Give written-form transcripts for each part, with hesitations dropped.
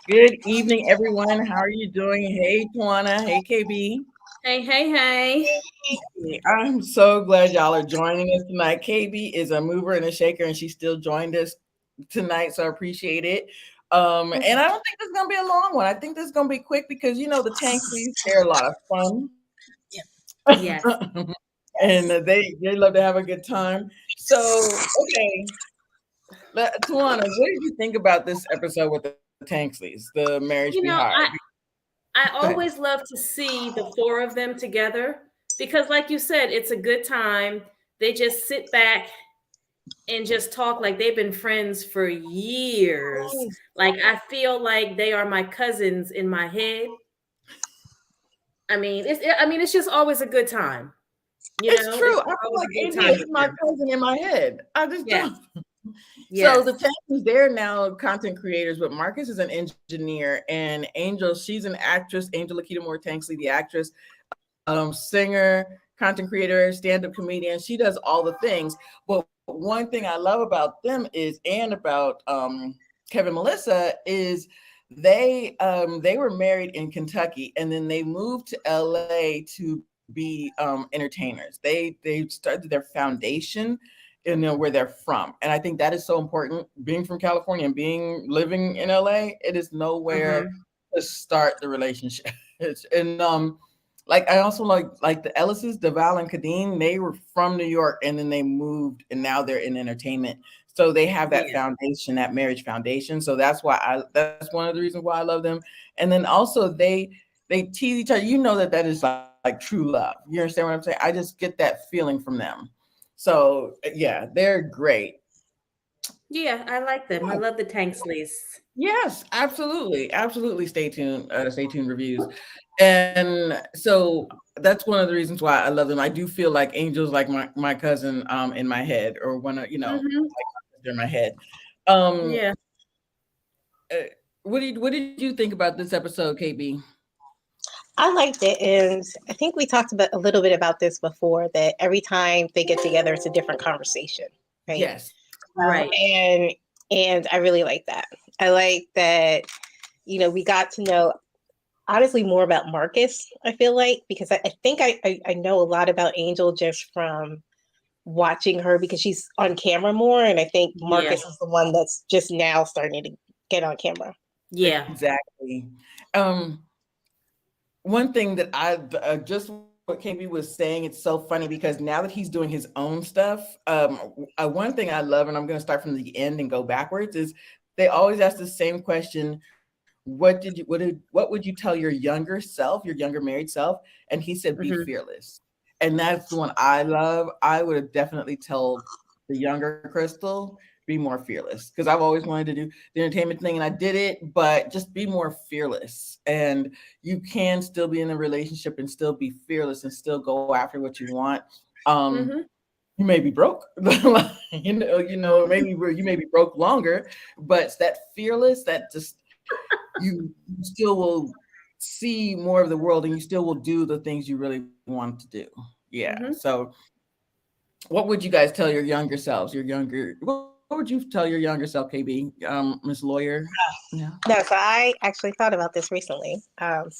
Good evening, everyone. How are you doing? Hey, Tawana. Hey, KB. Hey, hey, hey. I'm so glad y'all are joining us tonight. KB is a mover and a shaker, and she still joined us tonight, so I appreciate it. And I don't think this is gonna be a long one. I think this is gonna be quick because the Tanksleys, they're a lot of fun. Yes. And they love to have a good time. So, okay, Tawana, what did you think about this episode with the Tanksleys, the marriage be You know, hard? I Go ahead. always love to see the four of them together because, like you said, it's a good time. They just sit back and just talk like they've been friends for years. Like, I feel like they are my cousins in my head. I mean, it's just always a good time. It's true. It's I feel always like a good AB time is with my them. cousin in my head. I just Yes, don't. So yes, the Tanks, they're now content creators, but Marcus is an engineer, and Angel, she's an actress. Angel Lakita Moore Tanksley, the actress, singer, content creator, stand-up comedian. She does all the things. But one thing I love about them is, and about Kevin Melissa, is they were married in Kentucky, and then they moved to LA to be entertainers. They started their foundation where they're from, and I think that is so important. Being from California and being living in LA, it is nowhere hmm to start the relationship. And like I also like the Ellises, Deval and Kadeem, they were from New York and then they moved and now they're in entertainment. So they have that yeah, foundation, that marriage foundation. So that's one of the reasons why I love them. And then also they tease each other. You know that is like true love. You understand what I'm saying? I just get that feeling from them. So yeah, they're great. yeah. I like them. I love the Tanksleys. Yes, absolutely, absolutely. Stay tuned. Reviews, and so that's one of the reasons why I love them. I do feel like Angel's like my cousin in my head, or one of hmm like my sister in my head. Um, Yeah. uh, what did you think about this episode, KB? I liked it, and I think we talked about a little bit about this before. That every time they get together, it's a different conversation, right? Yes. Um, Right. and and I really like that. I like that. We got to know honestly more about Marcus. I feel like because I think I know a lot about Angel just from watching her because she's on camera more, and I think Yeah. Marcus is the one that's just now starting to get on camera. Yeah. Exactly. Um, One thing that I just what KB was saying, it's so funny because now that he's doing his own stuff, one thing I love, and I'm going to start from the end and go backwards, is they always ask the same question: what would you tell your younger self, your younger married self? And he said, "Be hmm fearless." And that's the one I love. I would have definitely told the younger Crystal, be more fearless, because I've always wanted to do the entertainment thing and I did it, but just be more fearless. And you can still be in a relationship and still be fearless and still go after what you want. Um, hmm you may be broke, maybe you may be broke longer, but it's that fearless that just you still will see more of the world and you still will do the things you really want to do. Yeah. hmm So what would you guys tell your younger selves, what would you tell your younger self, KB? Miss Lawyer? Yeah. No, so I actually thought about this recently, and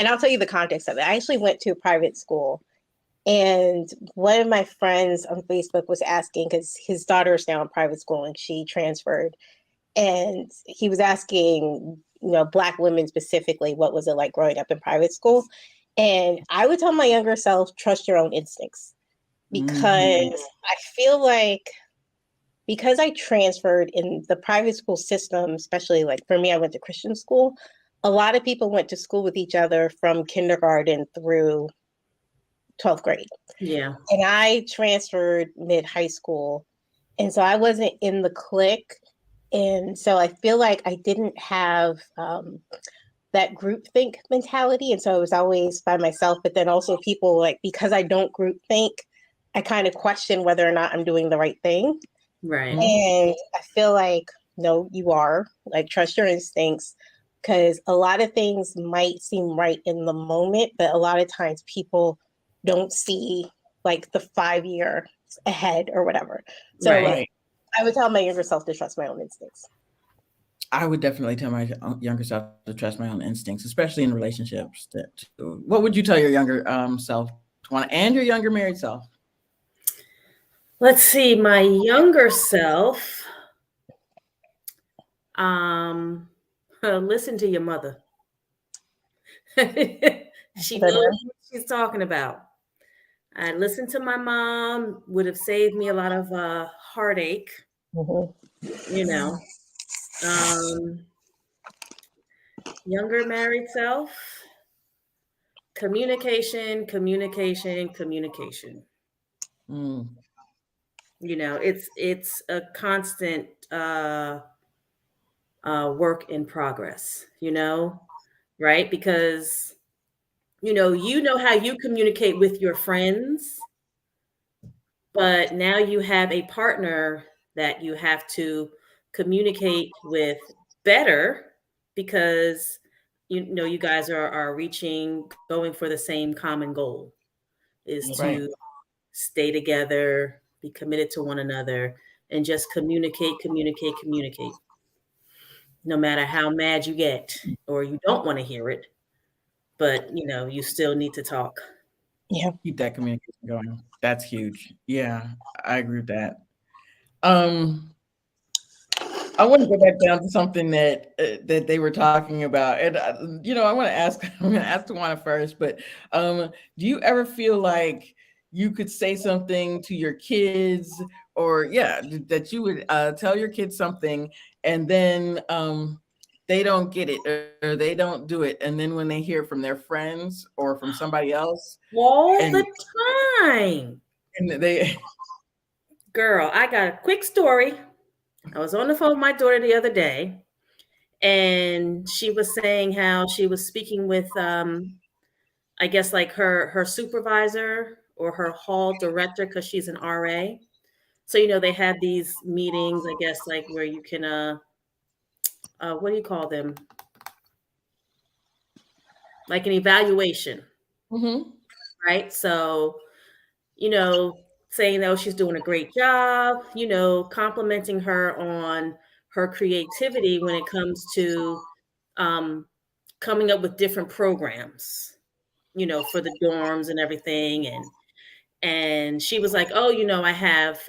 I'll tell you the context of it. I actually went to a private school, and one of my friends on Facebook was asking because his daughter is now in private school and she transferred, and he was asking, Black women specifically, what was it like growing up in private school? And I would tell my younger self, trust your own instincts, Hmm. because I feel like because I transferred in the private school system, especially like for me, I went to Christian school. A lot of people went to school with each other from kindergarten through 12th grade. Yeah. And I transferred mid high school. And so I wasn't in the clique. And so I feel like I didn't have that group think mentality. And so I was always by myself, but then also people like, because I don't group think, I kind of question whether or not I'm doing the right thing. Right. And I feel like, no, you are, like, trust your instincts, because a lot of things might seem right in the moment, but a lot of times people don't see like the 5 year ahead or whatever. So Right. I would tell my younger self to trust my own instincts. I would definitely tell my younger self to trust my own instincts, especially in relationships. What would you tell your younger self, Tawana, and your younger married self? Let's see, my younger self. Listen to your mother. She knows what she's talking about. I listened to my mom, would have saved me a lot of heartache, you know. Younger married self, communication. Mm. You know, it's a constant work in progress, you know, right? Because you know how you communicate with your friends, but now you have a partner that you have to communicate with better because you know you guys are going for the same common goal is Right. to stay together, be committed to one another, and just communicate. No matter how mad you get or you don't want to hear it, but you know, you still need to talk. Yeah. Keep that communication going. That's huge. Yeah, I agree with that. I want to go back down to something that they were talking about, and I want to ask. I'm going to ask Tawana first, but do you ever feel like you could say something to your kids, or that you would tell your kids something, and then they don't get it or they don't do it, and then when they hear from their friends or from somebody else, All and the time. they Girl, I got a quick story. I was on the phone with my daughter the other day, and she was saying how she was speaking with I guess like her supervisor or her hall director because she's an RA. So you know they have these meetings, I guess, like where you can what do you call them? Like an evaluation, Mhm. right? So, you know, saying that she's doing a great job, you know, complimenting her on her creativity when it comes to um, coming up with different programs, you know, for the dorms and everything. And she was like, "Oh, you know, I have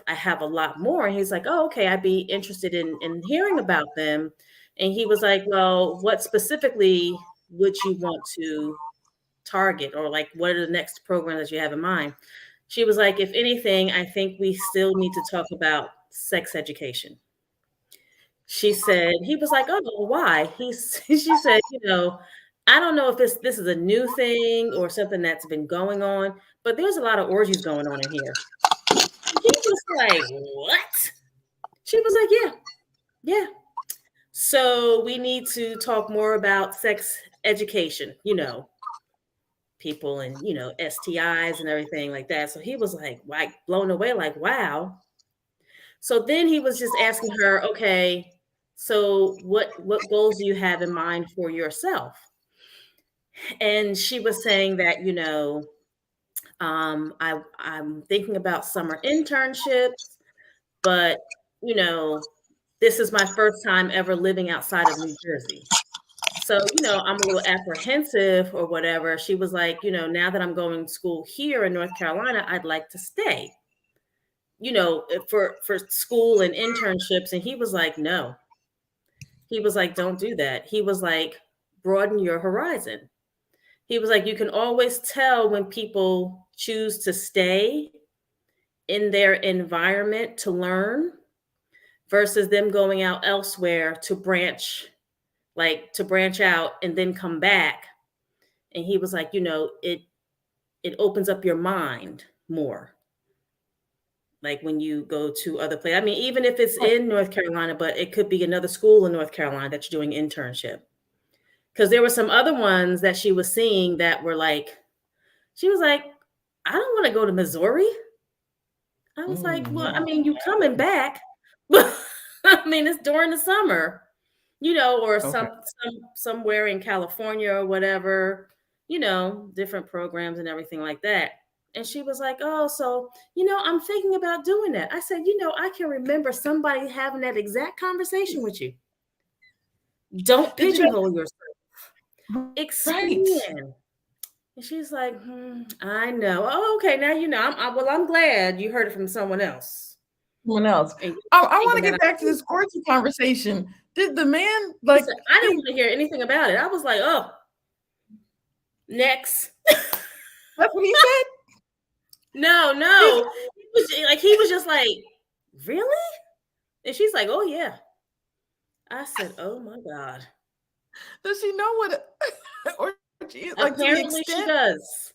a lot more." And he's like, "Oh, okay, I'd be interested in hearing about them." And he was like, "Well, what specifically would you want to target, or like what are the next programs that you have in mind?" She was like, "If anything, I think we still need to talk about sex education." She said, he was like, "Oh, why?" She said, "You know, I don't know if this is a new thing or something that's been going on, but there's a lot of orgies going on in here." He was like, "What?" She was like, "Yeah, yeah. So we need to talk more about sex education, you know, people and, you know, STIs and everything like that." So he was like blown away, like, wow. So then he was just asking her, "Okay, so what goals do you have in mind for yourself?" And she was saying that, you know, I'm thinking about summer internships, but you know, this is my first time ever living outside of New Jersey. So, you know, I'm a little apprehensive or whatever. She was like, "You know, now that I'm going to school here in North Carolina, I'd like to stay, you know, for school and internships." And he was like, "No." He was like, "Don't do that." He was like, "Broaden your horizon." He was like, "You can always tell when people choose to stay in their environment to learn versus them going out elsewhere to branch out and then come back." And he was like, "You know, it opens up your mind more. Like when you go to other places. I mean, even if it's in North Carolina, but it could be another school in North Carolina that you're doing internship." Because there were some other ones that she was seeing that were like, she was like, I don't want to go to Missouri. I was like, well, I mean, you coming back, but I mean, it's during the summer, or Okay. somewhere in California or whatever, different programs and everything like that. And she was like, oh, so, I'm thinking about doing that. I said, I can remember somebody having that exact conversation with you. Don't Did you know- pigeonhole yourself. Right. Expand. And she's like, I know. Oh, okay. Now you know. I'm glad you heard it from someone else. Someone else. And I want to get back to this orgy conversation. Did the man like? listen, I didn't want to hear anything about it. I was like, oh, next. That's what he said. No. He was just like, really? And she's like, oh yeah. I said, oh my God. Does she know what orgy is? Like, apparently she does.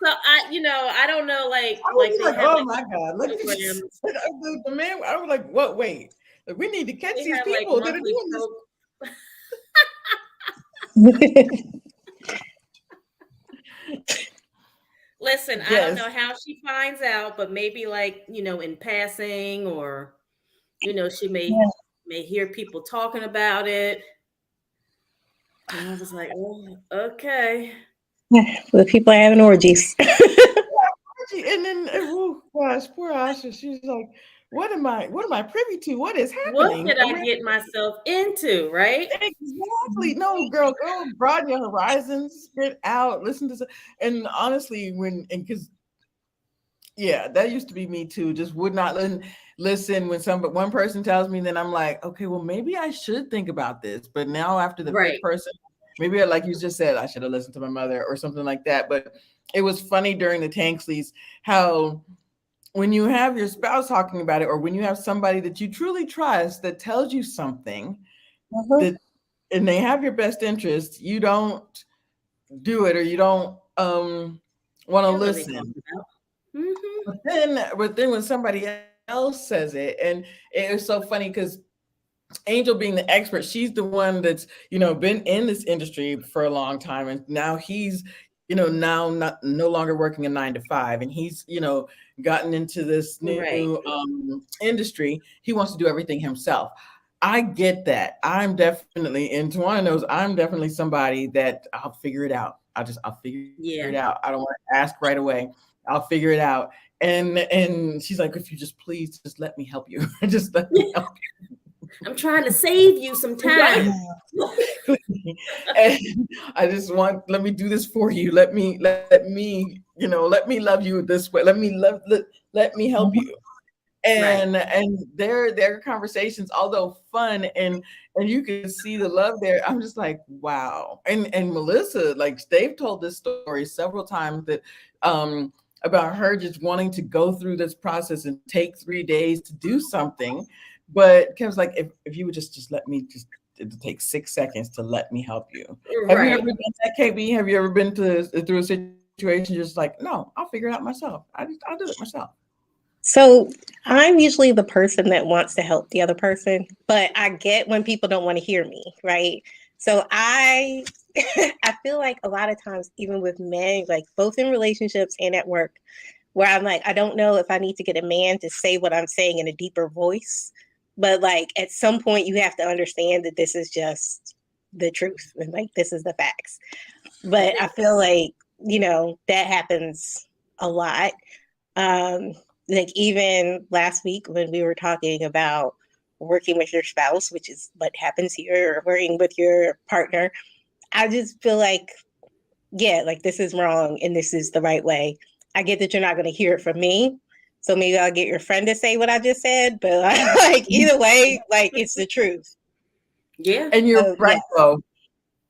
So I don't know, like they have, oh my God, look at this. The man. I was like, what? Wait, we need to catch these people that are doing this. Listen, I don't know how she finds out, but maybe in passing, or she may hear people talking about it. And I was like, oh, okay. The people are having orgies. And then, oh gosh, poor Asha. She's like, what am I privy to? What is happening? What did I get myself into, right? Exactly. No, girl, go broaden your horizons, get out, listen to and honestly, because that used to be me too. Just would not listen when one person tells me, then I'm like, okay, well, maybe I should think about this. But now after the fifth person, maybe like you just said, I should have listened to my mother or something like that. But it was funny during the Tanksleys how when you have your spouse talking about it, or when you have somebody that you truly trust that tells you something that, and they have your best interest, you don't do it, or you don't want to listen. But then when somebody else says it, and it was so funny because Angel being the expert, she's the one that's been in this industry for a long time, and now he's now no longer working a 9-to-5, and he's gotten into this new industry. He wants to do everything himself. I get that. I'm definitely, and Tawana knows, I'm definitely somebody that I'll figure it out. I'll figure it out. I don't want to ask right away. I'll figure it out. And she's like, if you please just let me help you. Just let me help you. I'm trying to save you some time. And I just let me do this for you. Let me love you this way. Let me help you. And their conversations, although fun, and you can see the love there. I'm just like, wow. And Melissa, like, they've told this story several times that about her just wanting to go through this process and take 3 days to do something. But Kim's like, if you would just let me, it'll take 6 seconds to let me help you. Have you ever done that, KB? Have you ever been through a situation just like, no, I'll figure it out myself. I'll do it myself. So I'm usually the person that wants to help the other person, but I get when people don't want to hear me, right? So I feel like a lot of times, even with men, like both in relationships and at work, where I'm like, I don't know if I need to get a man to say what I'm saying in a deeper voice, but like at some point you have to understand that this is just the truth and like this is the facts. But I feel like, that happens a lot. Like even last week when we were talking about working with your spouse, which is what happens here, or working with your partner, I just feel like, like this is wrong and this is the right way. I get that you're not going to hear it from me. So maybe I'll get your friend to say what I just said, but like either way, like it's the truth. Yeah. And you're right though.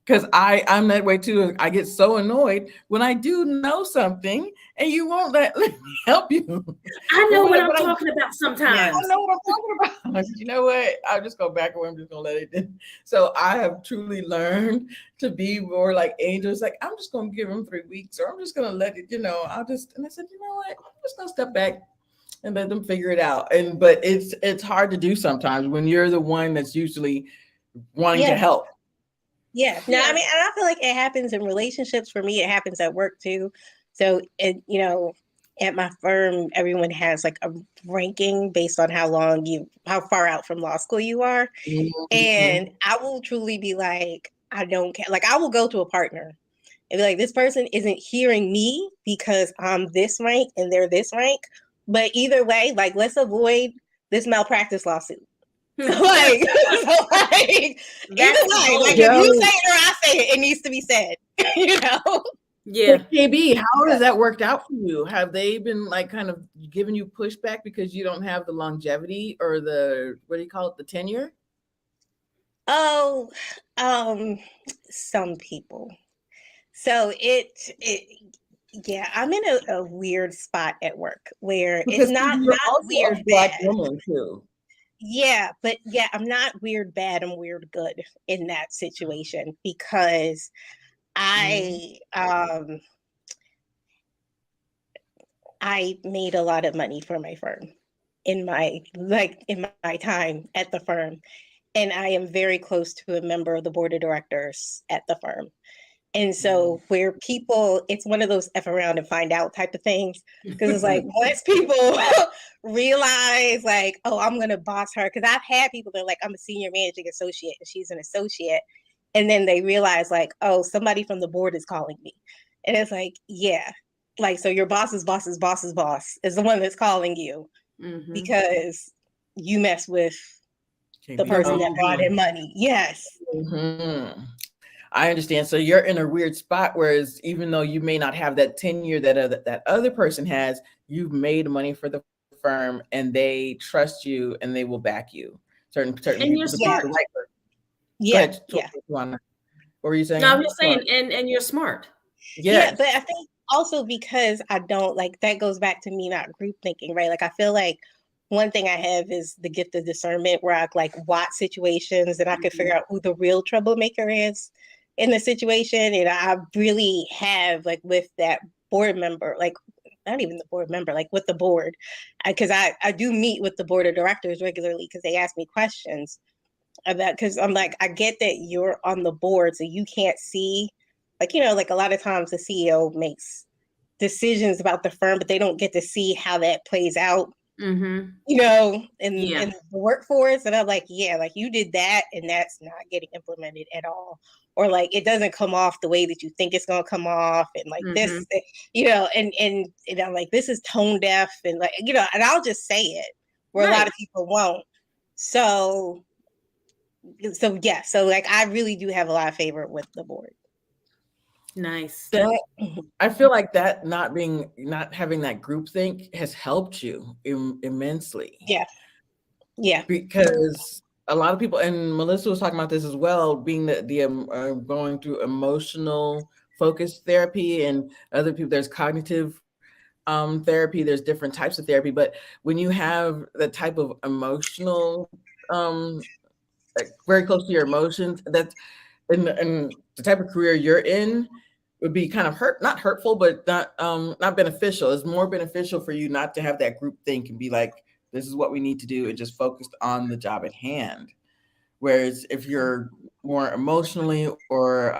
Because I'm that way too. I get so annoyed when I do know something and you won't let me help you. I know what I'm talking about sometimes. Yeah, I know what I'm talking about. You know what? I'll just go back away. I'm just going to let it. So I have truly learned to be more like Angel's. Like, I'm just going to give him 3 weeks, or I'm just going to let it, and I said, you know what? I'm just going to step back. and let them figure it out. But it's hard to do sometimes when you're the one that's usually wanting to Yeah. help. Yeah. No, I mean, and I feel like it happens in relationships. For me, it happens at work too. So at my firm, everyone has like a ranking based on how far out from law school you are. Mhm. And I will truly be like, I don't care. Like, I will go to a partner and be like, this person isn't hearing me because I'm this rank and they're this rank. But either way, like, let's avoid this malpractice lawsuit. So like, either way, like if you say it or I say it, it needs to be said. Yeah. But KB, how has that worked out for you? Have they been like kind of giving you pushback because you don't have the longevity or the, what do you call it, the tenure? Oh, some people. So yeah, I'm in a weird spot at work where it's Because not you're also a weird Black bad. woman too. Yeah, but yeah, I'm not weird bad. I'm weird good in that situation because I made a lot of money for my firm in my time at the firm, and I am very close to a member of the board of directors at the firm. And so where people, it's one of those F around and find out type of things. Because it's like once people realize like, oh, I'm gonna boss her. Because I've had people that are like, I'm a senior managing associate and she's an associate. And then they realize like, oh, somebody from the board is calling me. And it's like, yeah. Like, so your boss's boss's boss's boss is the one that's calling you because you mess with the person that brought in money. Yes. Mm-hmm. I understand. So you're in a weird spot, whereas even though you may not have that tenure that other person has, you've made money for the firm and they trust you and they will back you. Certain And people, you're the right smart. person. Go Yeah. ahead, Yeah. Tawana. What were you saying? No, I'm just saying, and you're smart. Yeah, but Yes. I think also because I don't like that goes back to me not group thinking, right? Like I feel like one thing I have is the gift of discernment where I like watch situations and I can figure out who the real troublemaker is in the situation. And I really have like with that board member, like not even the board member, like with the board, because I do meet with the board of directors regularly because they ask me questions about, because I'm like, I get that you're on the board, so you can't see, like, like a lot of times the CEO makes decisions about the firm, but they don't get to see how that plays out, in the workforce. And I'm like, yeah, like you did that and that's not getting implemented at all. Or like it doesn't come off the way that you think it's gonna come off. And like this, and I'm like, this is tone deaf and like, and I'll just say it where a lot of people won't. So yeah, so like I really do have a lot of favor with the board. Nice. I feel like that not having that group think has helped you immensely. Yeah. Because a lot of people, and Melissa was talking about this as well, being the going through emotional focused therapy, and other people there's cognitive therapy, there's different types of therapy, but when you have the type of emotional like very close to your emotions, that's and the type of career you're in would be kind of not hurtful, but not beneficial. It's more beneficial for you not to have that group think and be like, this is what we need to do, and just focused on the job at hand. Whereas if you're more emotionally or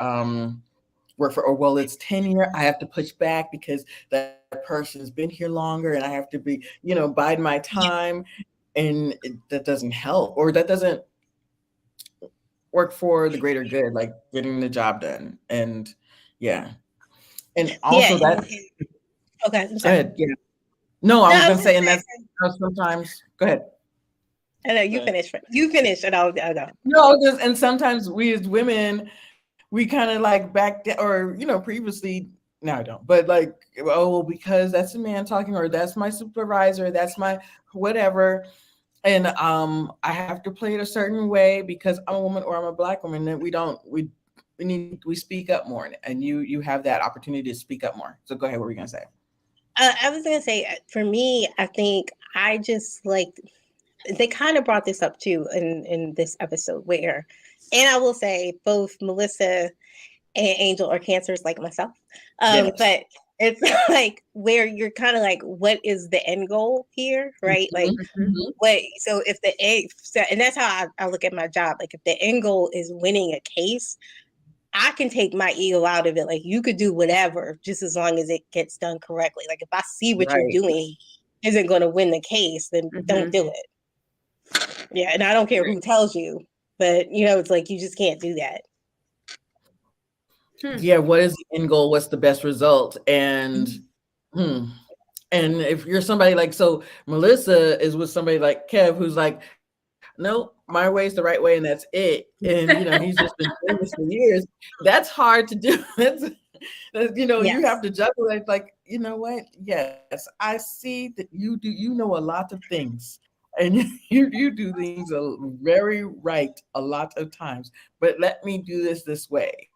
work for, or well, it's tenure, I have to push back because that person's been here longer and I have to be, bide my time, and that doesn't help, or that doesn't work for the greater good, like getting the job done. And yeah. And also that. Okay. I'm Go sorry. ahead. Yeah. No, I No, was I going was to say, gonna and that's how sometimes, go ahead. I know you finish. You finish, and I'll go. No, and sometimes we as women, we kind of like back down, or, previously, no, I don't, but like, oh, because that's a man talking, or that's my supervisor, that's my whatever. And I have to play it a certain way because I'm a woman or I'm a Black woman. That we speak up more, and you have that opportunity to speak up more. So go ahead. What were you gonna say? I was gonna say, for me, I think I just like they kind of brought this up too in this episode where, and I will say both Melissa and Angel are cancers like myself, Yes. but it's like where you're kind of like, what is the end goal here, right? Like, Mhm. what? So if the egg, and that's how I look at my job. Like, if the end goal is winning a case, I can take my ego out of it. Like, you could do whatever, just as long as it gets done correctly. Like, if I see what you're Right. doing isn't going to win the case, then don't do it. Yeah, and I don't care who tells you, but it's like you just can't do that. Yeah, what is the end goal? What's the best result? And hmm. And if you're somebody like, so Melissa is with somebody like Kev, who's like, no, my way is the right way, and that's it. And he's just been doing this for years. That's hard to do. You have Yes. to juggle it. Like, you know what? Yes, I see that you do. You know a lot of things, and you do things very right a lot of times. But let me do this way,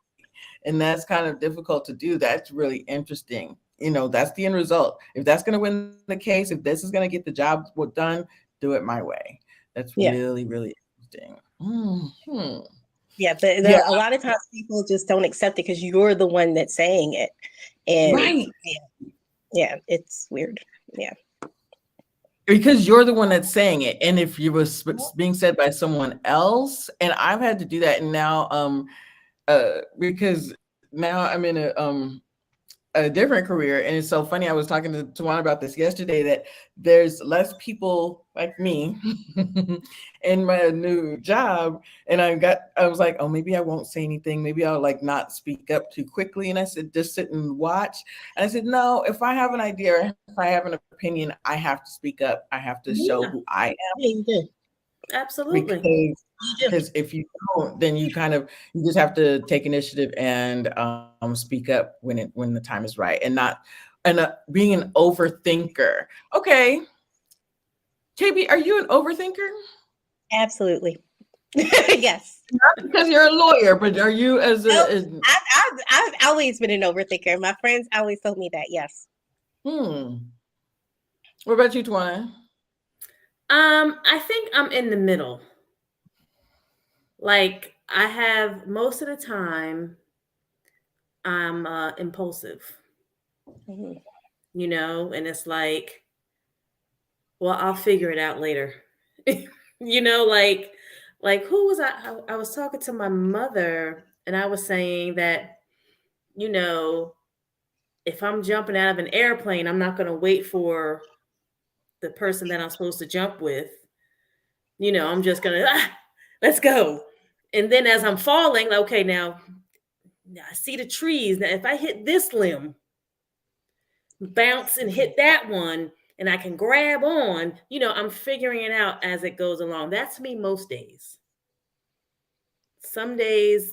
and that's kind of difficult to do. That's really interesting. That's the end result. If that's going to win the case, if this is going to get the job done, do it my way. That's Yeah. really, really interesting. Mm-hmm. Yeah, but Yeah, a lot of times people just don't accept it because you're the one that's saying it, and right. yeah, it's weird. Yeah. Because you're the one that's saying it, and if you was being said by someone else, and I've had to do that, and now, because now I'm in a different career, and it's so funny. I was talking to Tawana about this yesterday, that there's less people like me in my new job, and I was like, oh, maybe I won't say anything, maybe I'll like not speak up too quickly. And I said, just sit and watch. And I said, no, if I have an idea, if I have an opinion, I have to speak up. I have to show who I am. Yeah, you do. Absolutely. Because if you don't, then you just have to take initiative and speak up when the time is right, and not being an overthinker. Okay, KB, are you an overthinker? Absolutely. Yes. Not because you're a lawyer, but are you I've always been an overthinker. My friends always told me that. Yes. What about you, Tawana? I think I'm in the middle. Like, I have most of the time I'm impulsive, Mhm. and it's like, well, I'll figure it out later. Like who was I was talking to my mother, and I was saying that, you know, if I'm jumping out of an airplane, I'm not going to wait for the person that I'm supposed to jump with. I'm just going to let's go. And then as I'm falling, okay, now I see the trees. Now if I hit this limb, bounce and hit that one, and I can grab on, I'm figuring it out as it goes along. That's me most days. Some days,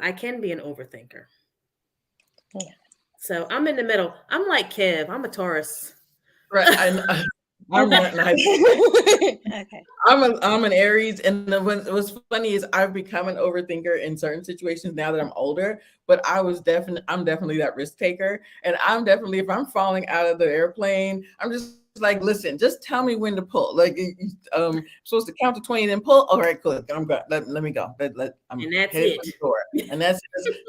I can be an overthinker. Yeah. So I'm in the middle. I'm like Kev. I'm a Taurus. Right, I'm not. Okay. I'm an Aries, and what's funny is I've become an overthinker in certain situations now that I'm older. But I'm definitely that risk taker, and I'm definitely, if I'm falling out of the airplane, I'm just like, listen, just tell me when to pull. Like, supposed to count to 20, then pull. All right, cool. I'm good. Let me go. I'm And that's headed it. for the door, and that's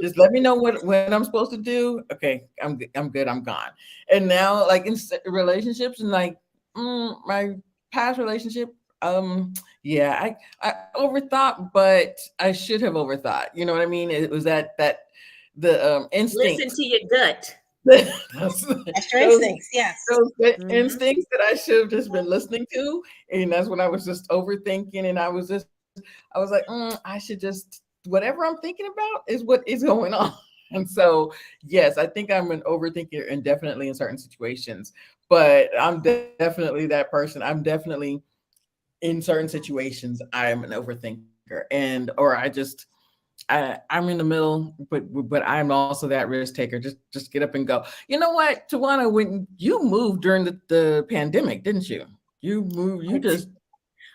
just let me know what I'm supposed to do. Okay, I'm good. I'm gone. And now, like in relationships, and like my past relationship, yeah, I overthought, but I should have overthought. You know what I mean? It was that the Listen instincts. to your gut. That's your instincts. Yes. Those Mhm. instincts that I should have just been listening to, and that's when I was just overthinking, and I was like, I should just, whatever I'm thinking about is what is going on. And so, yes, I think I'm an overthinker, and definitely in certain situations, but I'm definitely that person. I'm definitely in certain situations, I'm an overthinker, or I'm in the middle, but I'm also that risk taker. Just get up and go. You know what, Tawana, when you moved during the pandemic, didn't you? You moved.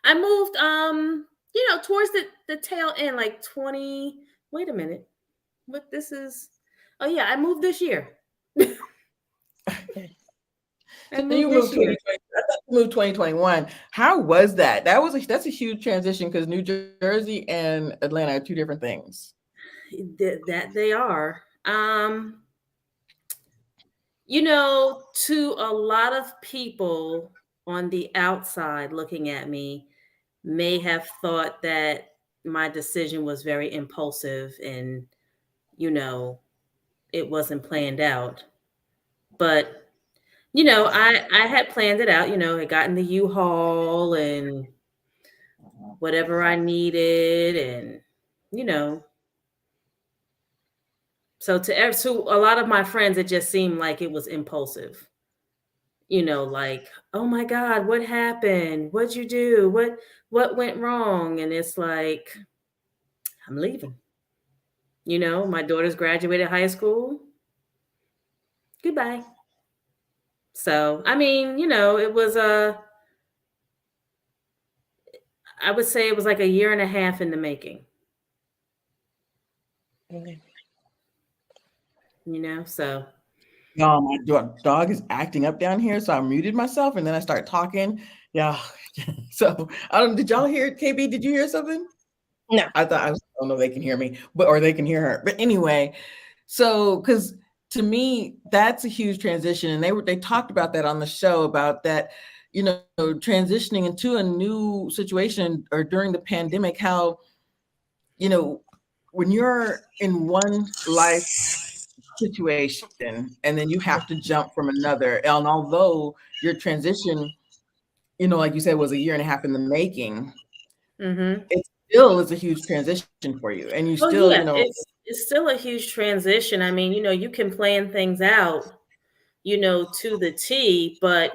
I moved towards the tail end, like 20. Wait a minute. What this is? Oh yeah, I moved this year. I So you moved this moved year. 2020. I thought you moved 2021. How was that? That's a huge transition, because New Jersey and Atlanta are two different things. That they are. You know, to a lot of people on the outside looking at me, may have thought that my decision was very impulsive and, you know, it wasn't planned out. But, I had planned it out, had gotten the U-Haul and whatever I needed and, you know, so to a lot of my friends, it just seemed like it was impulsive. Like, "Oh my god, what happened? What'd you do? What went wrong?" And it's like, "I'm leaving." My daughter's graduated high school. Goodbye. So, I mean, it was I would say it was like a year and a half in the making, Okay. so No, my dog is acting up down here, so I muted myself and then I start talking. Yeah. So I don't. Did y'all hear it, KB? Did you hear something? No. I don't know. They can hear me, or they can hear her. But anyway, so because to me that's a huge transition, and they talked about that on the show about that. Transitioning into a new situation or during the pandemic, how when you're in one life situation and then you have to jump from another. And although your transition, like you said, was a year and a half in the making, mhm. it still is a huge transition for you. And you Oh, still, yeah, it's still a huge transition. I mean, you can plan things out, to the T, but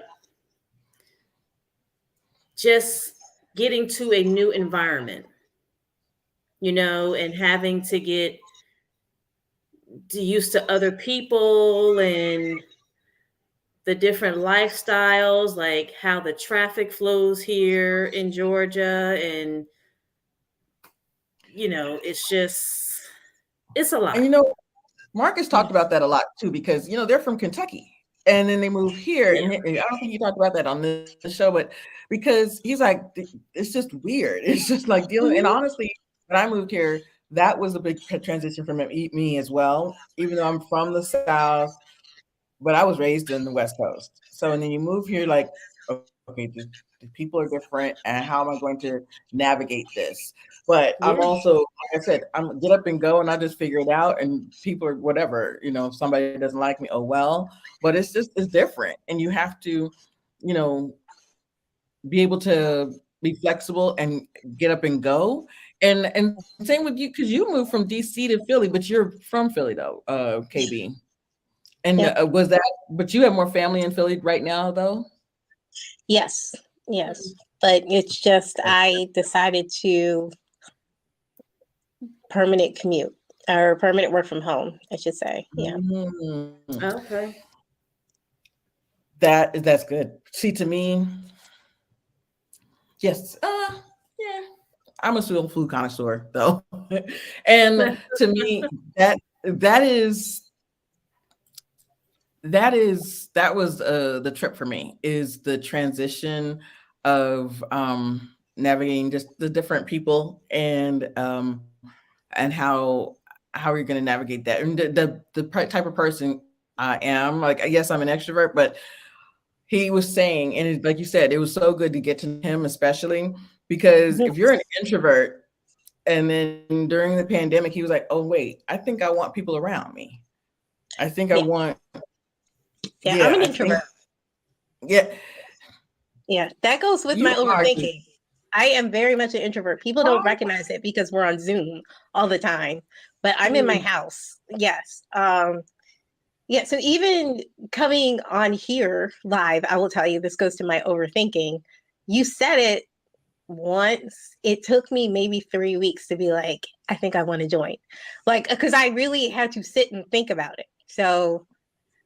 just getting to a new environment, and having to get used to other people and the different lifestyles, like how the traffic flows here in Georgia. And, it's a and lot. Marcus Yeah. talked about that a lot too, because they're from Kentucky and then they moved here. Yeah. And I don't think he talked about that on the show, but because he's like, it's just weird. It's just like dealing. And Mhm. honestly, when I moved here, that was a big transition for me as well. Even though I'm from the South, but I was raised in the West Coast. So, and then you move here, like, okay, the people are different, and how am I going to navigate this? But I'm Yeah. also, like I said, I'm get up and go, and I just figure it out. And people are whatever, if somebody doesn't like me, oh well. But it's different, and you have to, you know, be able to be flexible and get up and go. And same with you, because you moved from DC to Philly, but you're from Philly though, KB. And Yep. was that, but you have more family in Philly right now, though? Yes. Yes. But it's just I decided to permanent commute or permanent work from home, I should say. Yeah. Mm, Okay. that's good. See, to me, yes, yeah, I'm a soul food connoisseur, though, and to me, that is that was the trip for me, is the transition of navigating just the different people and how you're going to navigate that, and the type of person I am. Like, yes, I'm an extrovert, but he was saying, and like you said, it was so good to get to him, especially because if you're an introvert, and then during the pandemic, he was like, oh wait, I think I want people around me. I think I Yeah. want, Yeah. I'm yeah, an I think, introvert. yeah, Yeah. That goes with you my are. overthinking. I am very much an introvert. People don't recognize it because we're on Zoom all the time, but I'm in my house. Yes. Yeah. So even coming on here live, I will tell you this goes to my overthinking. You said it once. It took me maybe 3 weeks to be like, I think I want to join. Like, because I really had to sit and think about it. So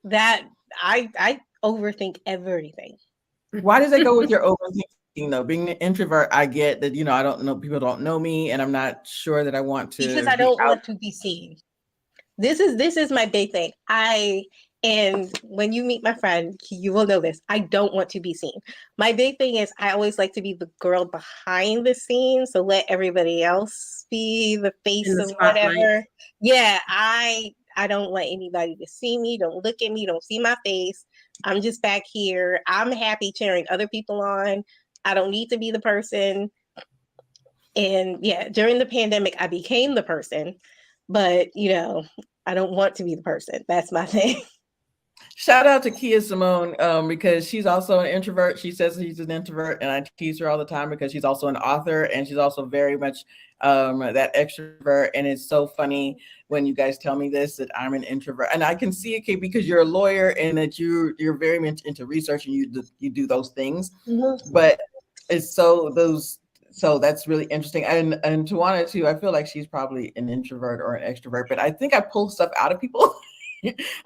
that I overthink everything. Why does that go with your overthinking though? Being an introvert, I get that, I don't know, people don't know me, and I'm not sure that I want Because to I be don't out. want to be seen. This is my big thing. And when you meet my friend, you will know this. I don't want to be seen. My big thing is I always like to be the girl behind the scenes, so let everybody else be the In face the of spotlight. whatever. Yeah, I don't want anybody to see me. Don't look at me. Don't see my face. I'm just back here. I'm happy cheering other people on. I don't need to be the person. And yeah, during the pandemic, I became the person, but I don't want to be the person. That's my thing. Shout out to Kia Simone because she's also an introvert. She says she's an introvert, and I tease her all the time because she's also an author and she's also very much that extrovert. And it's so funny when you guys tell me this, that I'm an introvert, and I can see it, Kate, because you're a lawyer and that you're very much into research and you do those things. Mm-hmm. But it's so that's really interesting. And Tawana too, I feel like she's probably an introvert or an extrovert, but I think I pull stuff out of people.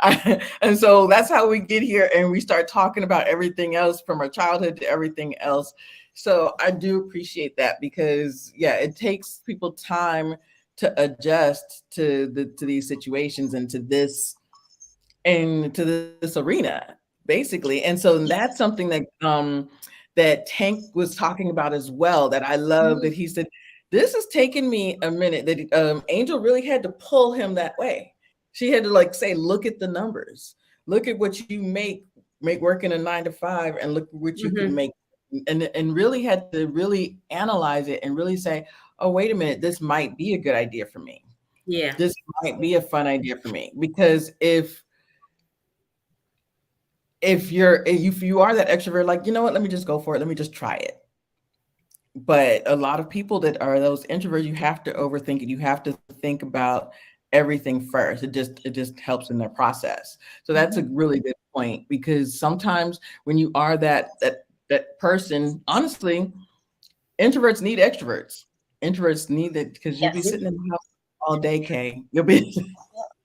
And so that's how we get here, and we start talking about everything else from our childhood to everything else. So I do appreciate that because it takes people time to adjust to these situations and to this arena, basically. And so that's something that that Tank was talking about as well, that I love, that he said, this has taken me a minute, that Angel really had to pull him that way. She had to say, look at the numbers, look at what you make working a 9 to 5, and look at what you can make, and really had to really analyze it and really say, oh, wait a minute, this might be a good idea for me. Yeah, this might be a fun idea for me, because if you are that extrovert, you know what, let me just go for it, let me just try it. But a lot of people that are those introverts, you have to overthink it. You have to think about everything first. It just helps in their process. So that's a really good point, because sometimes when you are that person, honestly, introverts need extroverts. Introverts need it, because you'll be sitting in the house all day, Kay. You'll be.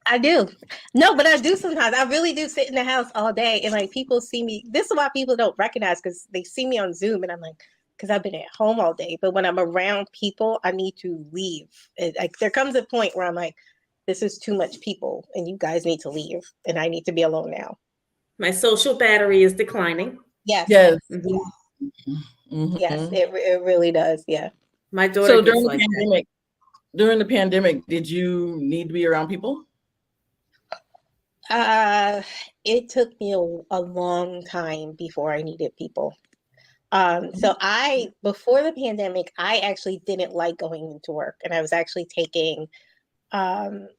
I do. No, but I do sometimes. I really do sit in the house all day, and people see me. This is why people don't recognize, because they see me on Zoom, and I'm like, because I've been at home all day. But when I'm around people, I need to leave. There comes a point where I'm like, this is too much people, and you guys need to leave, and I need to be alone now. My social battery is declining. Yes. Yes. Mm-hmm. Yes, it really does. Yeah. My daughter. So during the pandemic, did you need to be around people? It took me a long time before I needed people. So before the pandemic, I actually didn't like going into work, and I was actually taking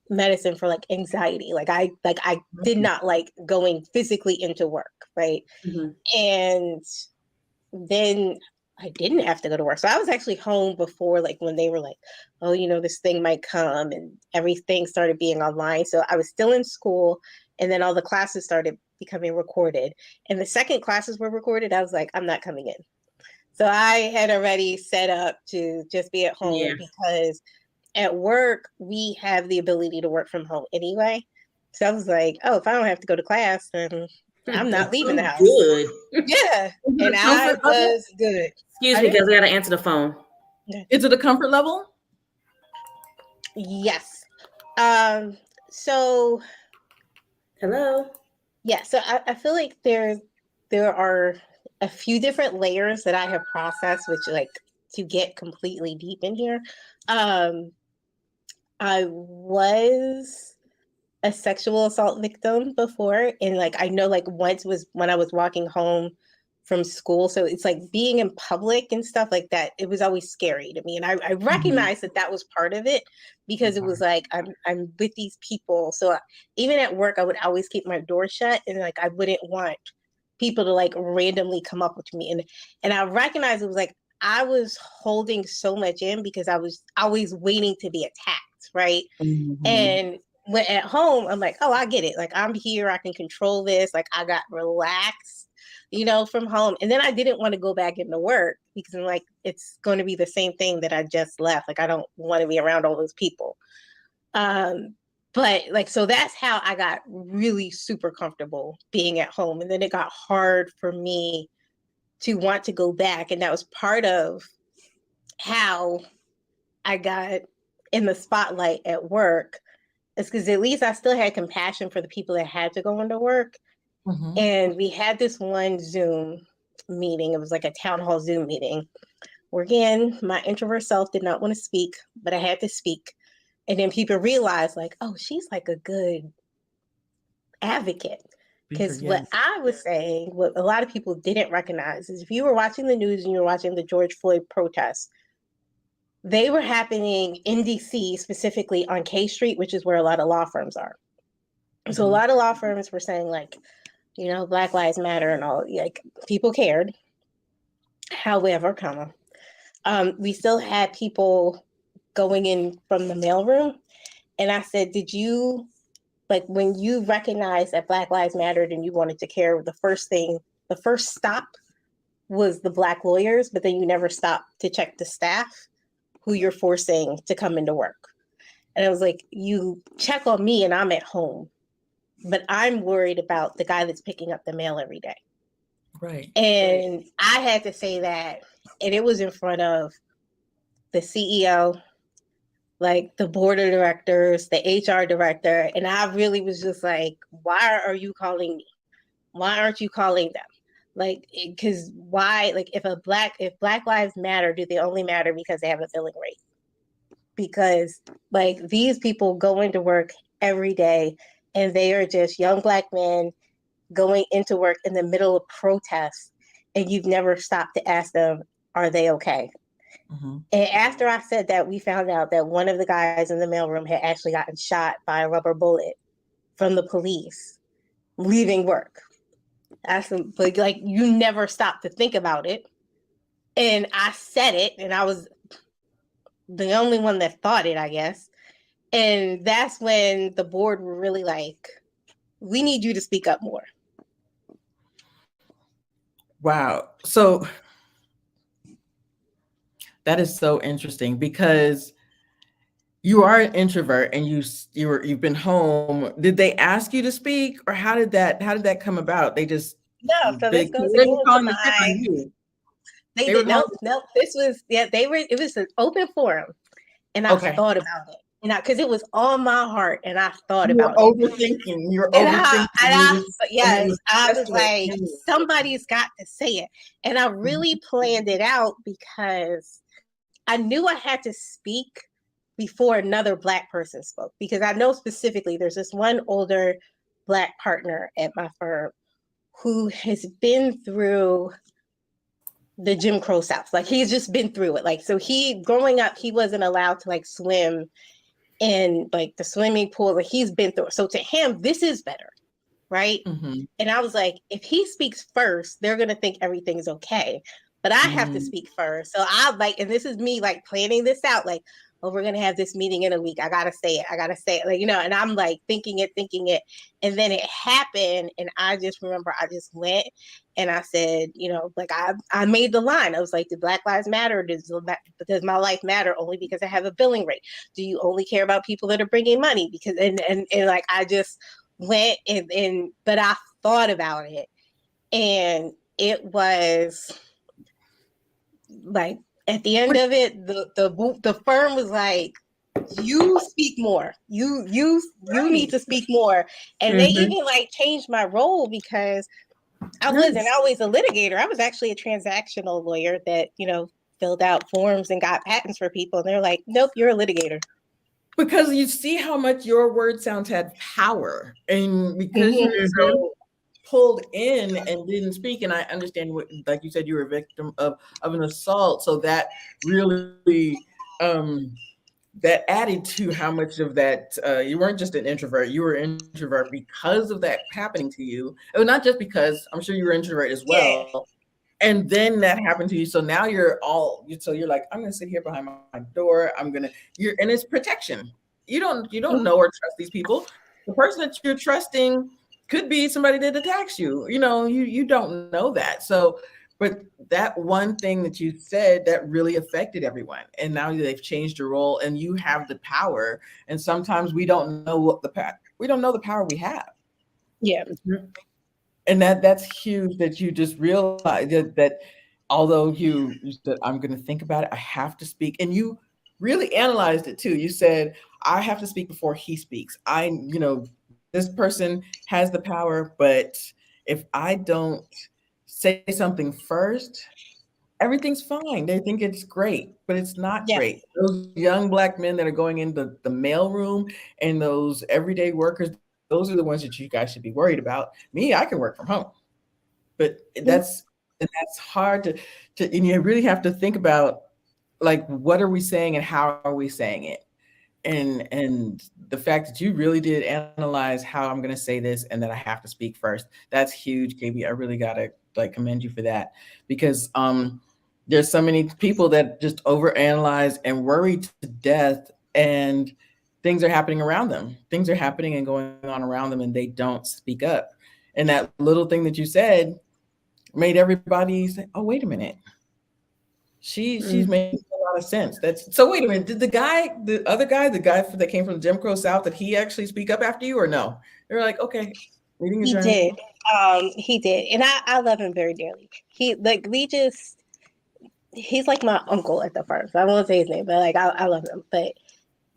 medicine for anxiety. I did not like going physically into work, right? And then I didn't have to go to work. So I was actually home before, when they were oh, this thing might come, and everything started being online. So I was still in school, and then all the classes started becoming recorded. And the second classes were recorded, I was like, I'm not coming in. So I had already set up to just be at home, because at work, we have the ability to work from home anyway. So I was like, oh, if I don't have to go to class, then I'm not leaving the house. Good. Yeah. And I was good. Excuse me, because I got to answer the phone. Is it a comfort level? Yes. So. Hello. Yeah. So I feel like there are a few different layers that I have processed, which to get completely deep in here. I was a sexual assault victim before, and I know once was when I was walking home from school. So it's being in public and stuff like that, it was always scary to me, and I recognized that was part of it, because it was I'm with these people. So even at work, I would always keep my door shut, and I wouldn't want people to randomly come up with me, and I recognized it was I was holding so much in because I was always waiting to be attacked. Right. And when at home, I'm oh, I get it. I'm here, I can control this. I got relaxed, from home. And then I didn't want to go back into work, because I'm it's going to be the same thing that I just left. I don't want to be around all those people. But so that's how I got really super comfortable being at home. And then it got hard for me to want to go back. And that was part of how I got in the spotlight at work, is because at least I still had compassion for the people that had to go into work. And we had this one Zoom meeting. It was a town hall Zoom meeting where, again, my introvert self did not want to speak, but I had to speak. And then people realize like, oh, she's like a good advocate. Because what I was saying, what a lot of people didn't recognize is if you were watching the news and you were watching the George Floyd protests, they were happening in DC, specifically on K Street, which is where a lot of law firms are. So a lot of law firms were saying like, you know, Black Lives Matter and all, like people cared. However, we still had people going in from the mailroom. And I said, did you, like when you recognized that Black Lives Mattered and you wanted to care, the first stop was the Black lawyers, but then you never stopped to check the staff who you're forcing to come into work. And I was like, you check on me and I'm at home, but I'm worried about the guy that's picking up the mail every day. Right. And I had to say that, and it was in front of the CEO, like the board of directors, the HR director. And I really was just like, why are you calling me? Why aren't you calling them? Like, because why, like if Black Lives Matter, do they only matter because they have a billing rate? Because like these people go into work every day and they are just young Black men going into work in the middle of protests, and you've never stopped to ask them, are they okay? Mm-hmm. And after I said that, we found out that one of the guys in the mailroom had actually gotten shot by a rubber bullet from the police leaving work. But like, you never stop to think about it. And I said it, and I was the only one that thought it, I guess. And that's when the board were really like, we need you to speak up more. Wow. So that is so interesting because you are an introvert and you've been home. Did they ask you to speak, or how did that come about? They just so this goes they were calling into you. They did nope. This was it was an open forum, and I thought about it. Because it was on my heart, and I thought about it. Overthinking. You're overthinking. I was like, somebody's got to say it. And I really planned it out because I knew I had to speak before another Black person spoke. Because I know specifically there's this one older Black partner at my firm who has been through the Jim Crow South. Like he's just been through it. Like, so growing up, he wasn't allowed to like swim in like the swimming pool. Like he's been through it. So to him, this is better. Right. Mm-hmm. And I was like, if he speaks first, they're going to think everything is okay. But I have to speak first. So I like, and this is me like planning this out. Like, oh, we're going to have this meeting in a week. I got to say it. Like, you know, and I'm like thinking it. And then it happened. And I just remember I just went and I said, you know, like I made the line. I was like, do Black Lives Matter? Does my life matter only because I have a billing rate? Do you only care about people that are bringing money? Because, and like, I just went but I thought about it, and it was like, at the end of it, the firm was like, you speak more. You need to speak more. And they even like changed my role because I wasn't always a litigator. I was actually a transactional lawyer that, you know, filled out forms and got patents for people. And they're like, nope, you're a litigator. Because you see how much your word sounds had power. And because you're so pulled in and didn't speak, and I understand what, like you said, you were a victim of an assault, so that really that added to how much of that you weren't just an introvert, you were an introvert because of that happening to you. It was not just because, I'm sure you were an introvert as well, and then that happened to you, so now you're like, I'm gonna sit here behind my door, and it's protection. You don't know or trust these people. The person that you're trusting could be somebody that attacks you. You know, you don't know that. So, but that one thing that you said that really affected everyone, and now they've changed your role, and you have the power. And sometimes we don't know the power we have. Yeah, and that's huge that you just realize that although you said, I'm going to think about it, I have to speak, and you really analyzed it too. You said, I have to speak before he speaks. This person has the power, but if I don't say something first, everything's fine. They think it's great, but it's not Yeah. great. Those young Black men that are going in the mail room and those everyday workers, those are the ones that you guys should be worried about. Me, I can work from home, but that's hard to and you really have to think about like what are we saying and how are we saying it, and the fact that you really did analyze how I'm going to say this and that I have to speak first, that's huge, KB. I really gotta like commend you for that, because there's so many people that just overanalyze and worry to death, and things are happening around them, things are happening and going on around them, and they don't speak up, and that little thing that you said made everybody say, oh wait a minute, she's making a lot of sense. That's so. Wait a minute. Did the other guy, the guy that came from the Jim Crow South, did he actually speak up after you or no? They're like, okay, meeting He adjourned. did. He did. And I love him very dearly. He's like my uncle at the firm. So I won't say his name, but like I love him. But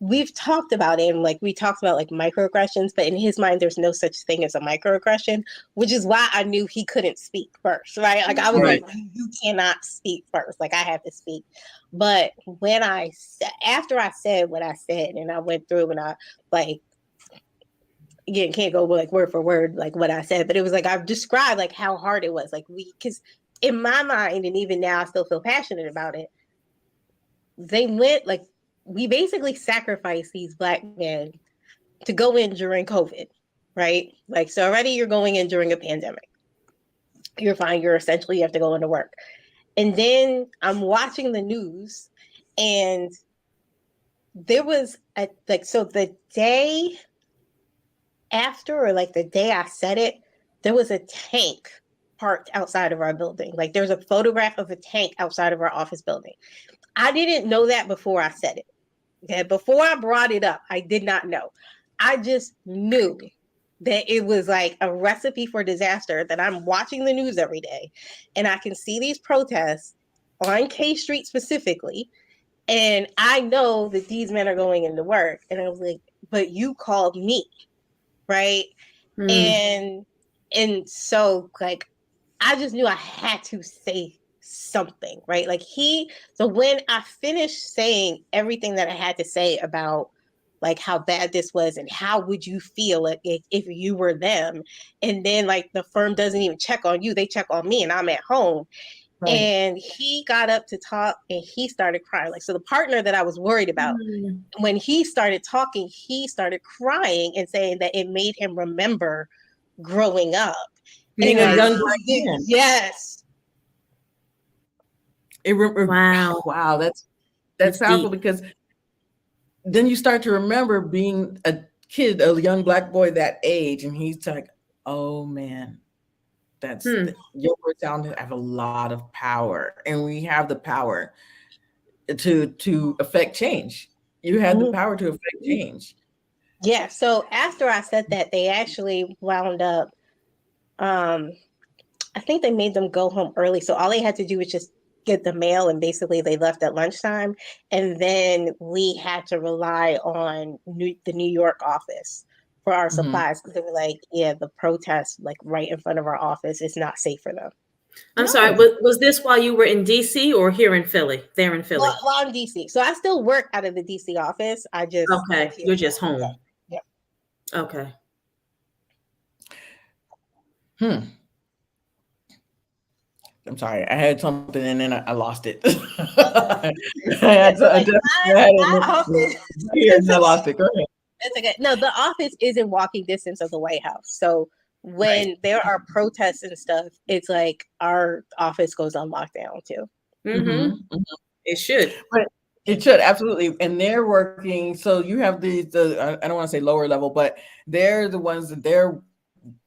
we've talked about it, and like we talked about like microaggressions, but in his mind there's no such thing as a microaggression, which is why I knew he couldn't speak first, right? Like I was Right. like, you cannot speak first, like I have to speak. But when after I said what I said and I went through and I like, again, can't go like word for word like what I said, but it was like I've described like how hard it was, like because in my mind, and even now I still feel passionate about it, they went like, we basically sacrificed these Black men to go in during COVID, right? Like, so already you're going in during a pandemic. You're fine. You have to go into work. And then I'm watching the news, and there was so the day after, or like the day I said it, there was a tank parked outside of our building. Like there's a photograph of a tank outside of our office building. I didn't know that before I said it. Okay, before I brought it up, I did not know. I just knew that it was like a recipe for disaster, that I'm watching the news every day and I can see these protests on K Street specifically. And I know that these men are going into work. And I was like, but you called me, right? And so like I just knew I had to say something, right? Like so when I finished saying everything that I had to say about like how bad this was and how would you feel if you were them, and then like the firm doesn't even check on you, they check on me and I'm at home. Right. And he got up to talk and he started crying. Like, so the partner that I was worried about, when he started talking, he started crying and saying that it made him remember growing up. Being And a young Black man. yes. Wow. Wow, that's powerful, because then you start to remember being a kid, a young Black boy that age, and he's like, oh man, your words have a lot of power, and we have the power to affect change. You had the power to affect change. Yeah. So after I said that, they actually wound up, I think they made them go home early. So all they had to do was just get the mail, and basically they left at lunchtime. And then we had to rely on the New York office for our supplies, because they were like, yeah, the protest like right in front of our office is not safe for them. I'm sorry, was this while you were in DC or here in Philly? There in Philly? Well, in DC. So I still work out of the DC office. I just okay. You're just home. Yeah. Okay. I'm sorry, I had something and then I lost it. I lost it. Go ahead. It's okay. No, the office is in walking distance of the White House. So when there are protests and stuff, it's like our office goes on lockdown too. It should. But it should, absolutely. And they're working. So you have the I don't want to say lower level, but they're the ones that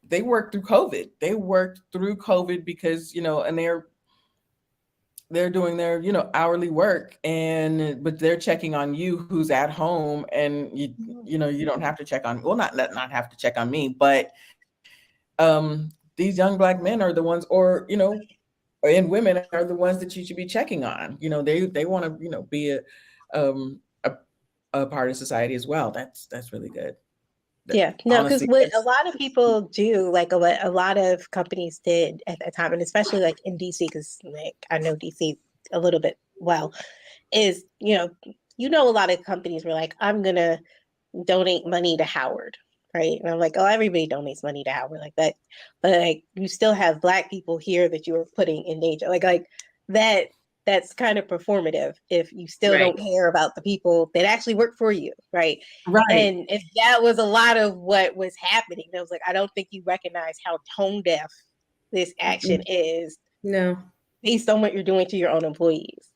they worked through COVID. They worked through COVID because, and they're doing their, hourly work, but they're checking on you who's at home, and you don't have to check on, well, not have to check on me, but these young Black men are the ones, and women are the ones that you should be checking on. They want to, be a part of society as well. That's really good. Yeah, no, because Honestly, what a lot of people do, like what a lot of companies did at that time, and especially like in DC, because like I know DC a little bit well, is a lot of companies were like, I'm gonna donate money to Howard, right? And I'm like, oh, everybody donates money to Howard like that, but like you still have Black people here that you are putting in danger, like that. That's kind of performative if you still Right. don't care about the people that actually work for you, right? right. And if that was a lot of what was happening, I was like, I don't think you recognize how tone deaf this action is No. based on what you're doing to your own employees.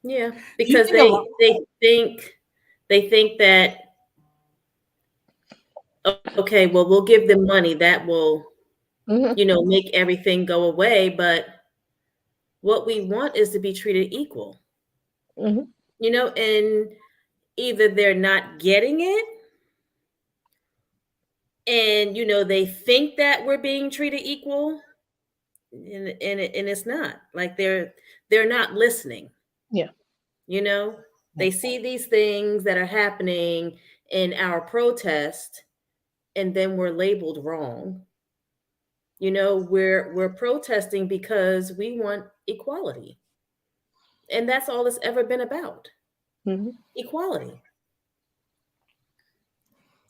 Yeah, Do you because think a lot? they think that, okay, well, we'll give them money that will, Mm-hmm. make everything go away, but what we want is to be treated equal. Mm-hmm. And either they're not getting it, and they think that we're being treated equal, and it's not. Like they're not listening. Yeah. They see these things that are happening in our protest, and then we're labeled wrong. We're protesting because we want equality, and that's all it's ever been about. Mm-hmm. Equality.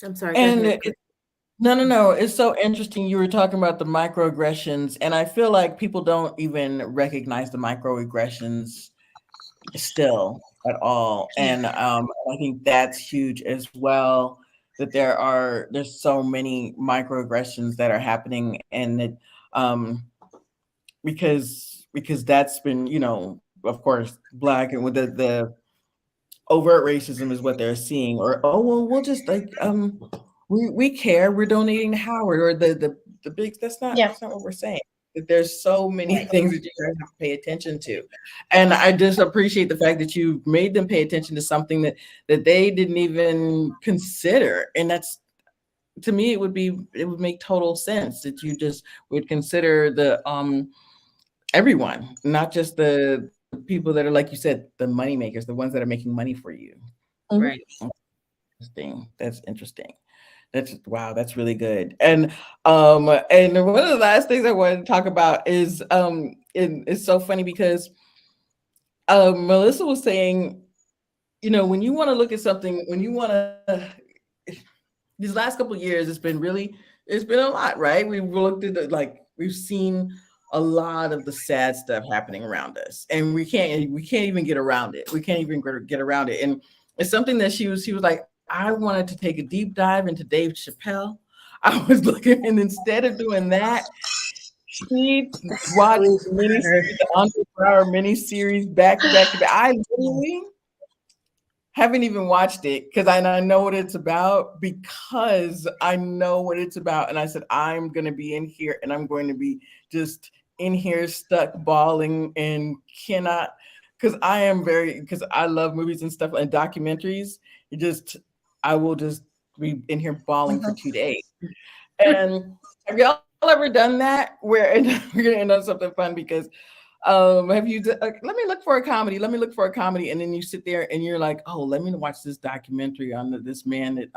I'm sorry, go And ahead. no. It's so interesting. You were talking about the microaggressions, and I feel like people don't even recognize the microaggressions still at all. And I think that's huge as well. That there's so many microaggressions that are happening, and that because that's been of course Black, and with the overt racism is what they're seeing, or oh well we'll just like we care, we're donating to Howard, or the big Yeah. that's not what we're saying. That there's so many Right. things that you guys have to pay attention to, and I just appreciate the fact that you made them pay attention to something that they didn't even consider. And that's, to me, it would make total sense that you just would consider the everyone, not just the people that are, like you said, the money makers, the ones that are making money for you. Mm-hmm. Right. Interesting. That's interesting. That's wow, that's really good. And one of the last things I wanted to talk about is it's so funny because Melissa was saying, when you want to look at something, when you want to these last couple of years, it's been a lot, right? We've looked at we've seen a lot of the sad stuff happening around us, and we can't even get around it. We can't even get around it. And it's something that she was like, I wanted to take a deep dive into Dave Chappelle. I was looking, and instead of doing that, she watched the Andre Brower miniseries back to back to back. I literally haven't even watched it because I know what it's about, and I said, I'm going to be in here, and I'm going to be just in here stuck bawling, and cannot, because I love movies and stuff and documentaries. I will just be in here bawling for 2 days. And have y'all ever done that, where, and we're going to end on something fun, because let me look for a comedy, and then you sit there and you're like, oh, let me watch this documentary on this man that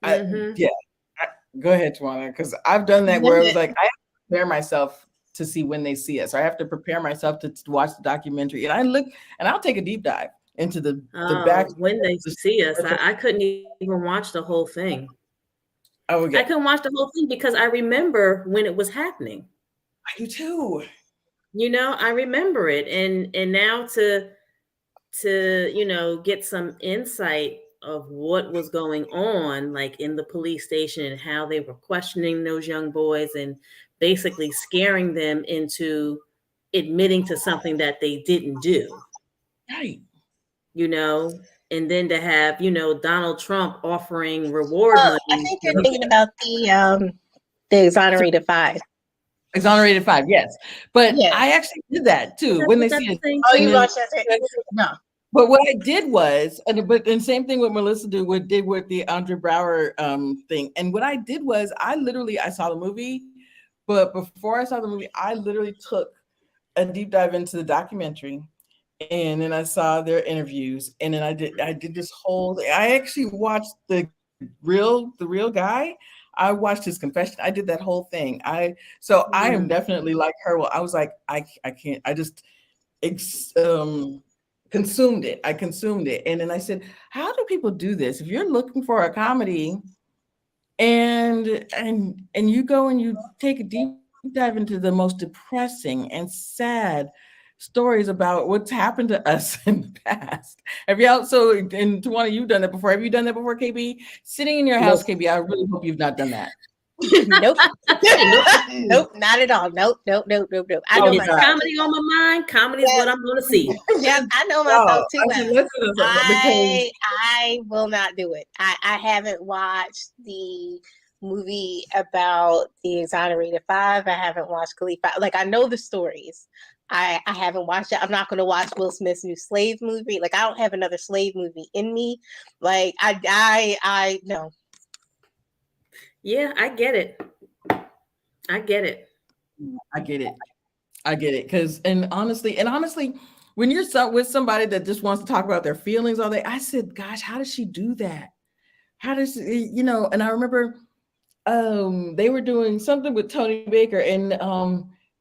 Mm-hmm. go ahead, Tawana, because I've done that, where it was Yeah. like I have to prepare myself to see when they see us. I have to prepare myself to watch the documentary, and I look, and I'll take a deep dive into the back. When they see us, I couldn't even watch the whole thing. Oh, I couldn't watch the whole thing because I remember when it was happening. I do too. I remember it, and now to get some insight of what was going on, like in the police station, and how they were questioning those young boys and basically scaring them into admitting to something that they didn't do. Right. And then to have Donald Trump offering reward I money. think you're thinking about the exonerated 5. Exonerated 5, yes. But Yeah. I actually did that too when they see it. Oh, you watched that? No. But what I did was, and same thing what Melissa did with the Andre Brower thing. And what I did was, I saw the movie, but before I saw the movie, I literally took a deep dive into the documentary, and then I saw their interviews, and then I did this whole thing. I actually watched the the real guy, I watched his confession. I did that whole thing. I am definitely like her. Well, I was like, I can't. I just consumed it. I consumed it, and then I said, how do people do this? If you're looking for a comedy, and you go and you take a deep dive into the most depressing and sad stories about what's happened to us in the past. Have y'all, so, and Tawana, you've done that before. Have you done that before, KB? Sitting in your house, KB, I really hope you've not done that. Nope. Nope, not at all. Nope. I know It's comedy on my mind. Comedy is what I'm going to see. Yeah, I know myself too well. I will not do it. I haven't watched the movie about the Exonerated Five. I haven't watched Khalifa. Like, I know the stories. I haven't watched it. I'm not going to watch Will Smith's new Slave movie. Like, I don't have another slave movie in me. Like, I no. Yeah, I get it. Because, and honestly, when you're with somebody that just wants to talk about their feelings all day, I said, gosh, how does she do that? How does she, and I remember they were doing something with Tony Baker, and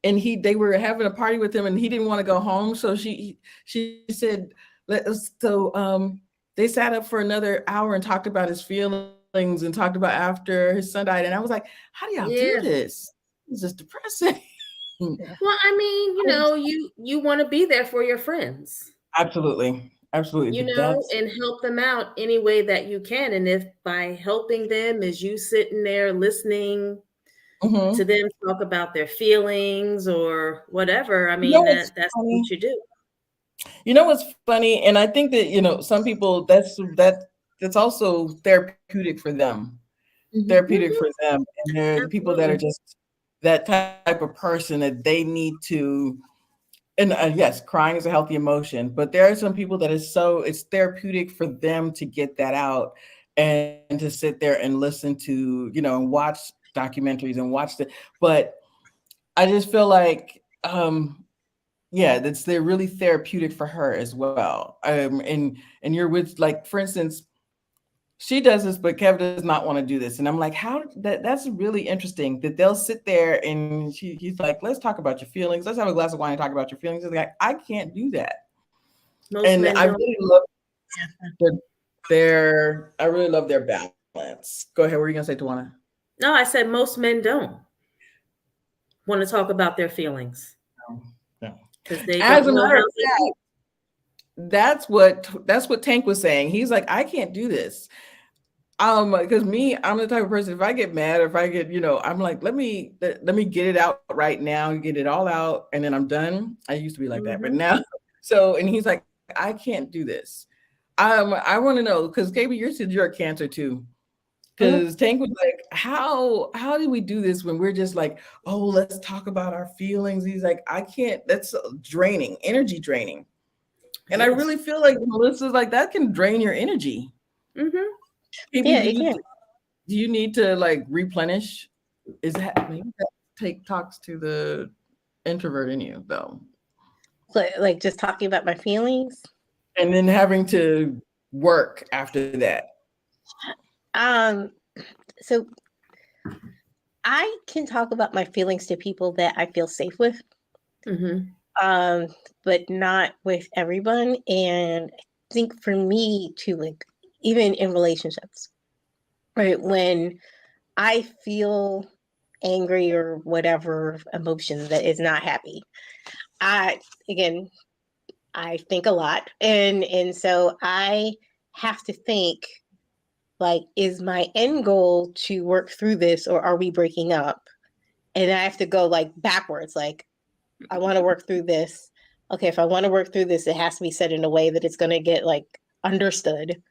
they were having a party with him, and he didn't want to go home. So she said, they sat up for another hour and talked about his feelings and talked about after his son died. And I was like, how do y'all do this? It's just depressing. Well, I mean, you want to be there for your friends. Absolutely. And help them out any way that you can. And if by helping them is you sitting there listening to them talk about their feelings or whatever, I mean, that's what you do. You know what's funny? And I think that, some people, that's also therapeutic for them. Therapeutic for them. And there are people that are just that type of person that they need to, and yes, crying is a healthy emotion, but there are some people that it's therapeutic for them to get that out and to sit there and listen to, and watch documentaries and but I just feel like, they're really therapeutic for her as well. And you're with, like, for instance, she does this, but Kev does not want to do this. And I'm like, that's really interesting that they'll sit there and he's like, let's talk about your feelings. Let's have a glass of wine and talk about your feelings. He's like, I can't do that. And I really love their balance. Go ahead. What were you going to say, Tawana? No, I said most men don't want to talk about their feelings. No. As a matter of fact, that's what Tank was saying. He's like, I can't do this. Because I'm the type of person, if I get mad, or if I get, I'm like, let me get it out right now, get it all out, and then I'm done. I used to be like that, but now, and he's like, I can't do this. I want to know, because KB, you're a Cancer too. Because Tank was like, how do we do this when we're just like, oh, let's talk about our feelings? He's like, I can't. That's draining, energy draining. And I really feel like Melissa's like, that can drain your energy. Do you need to, like, replenish? Is that maybe that talks to the introvert in you, though? Like just talking about my feelings? And then having to work after that. So I can talk about my feelings to people that I feel safe with. But not with everyone. And I think for me too, like, even in relationships, right? When I feel angry or whatever emotion that is not happy, I think a lot. And so I have to think, like, is my end goal to work through this, or are we breaking up? And I have to go, like, backwards. Like, I want to work through this. Okay, if I want to work through this, it has to be said in a way that it's going to get, like, understood.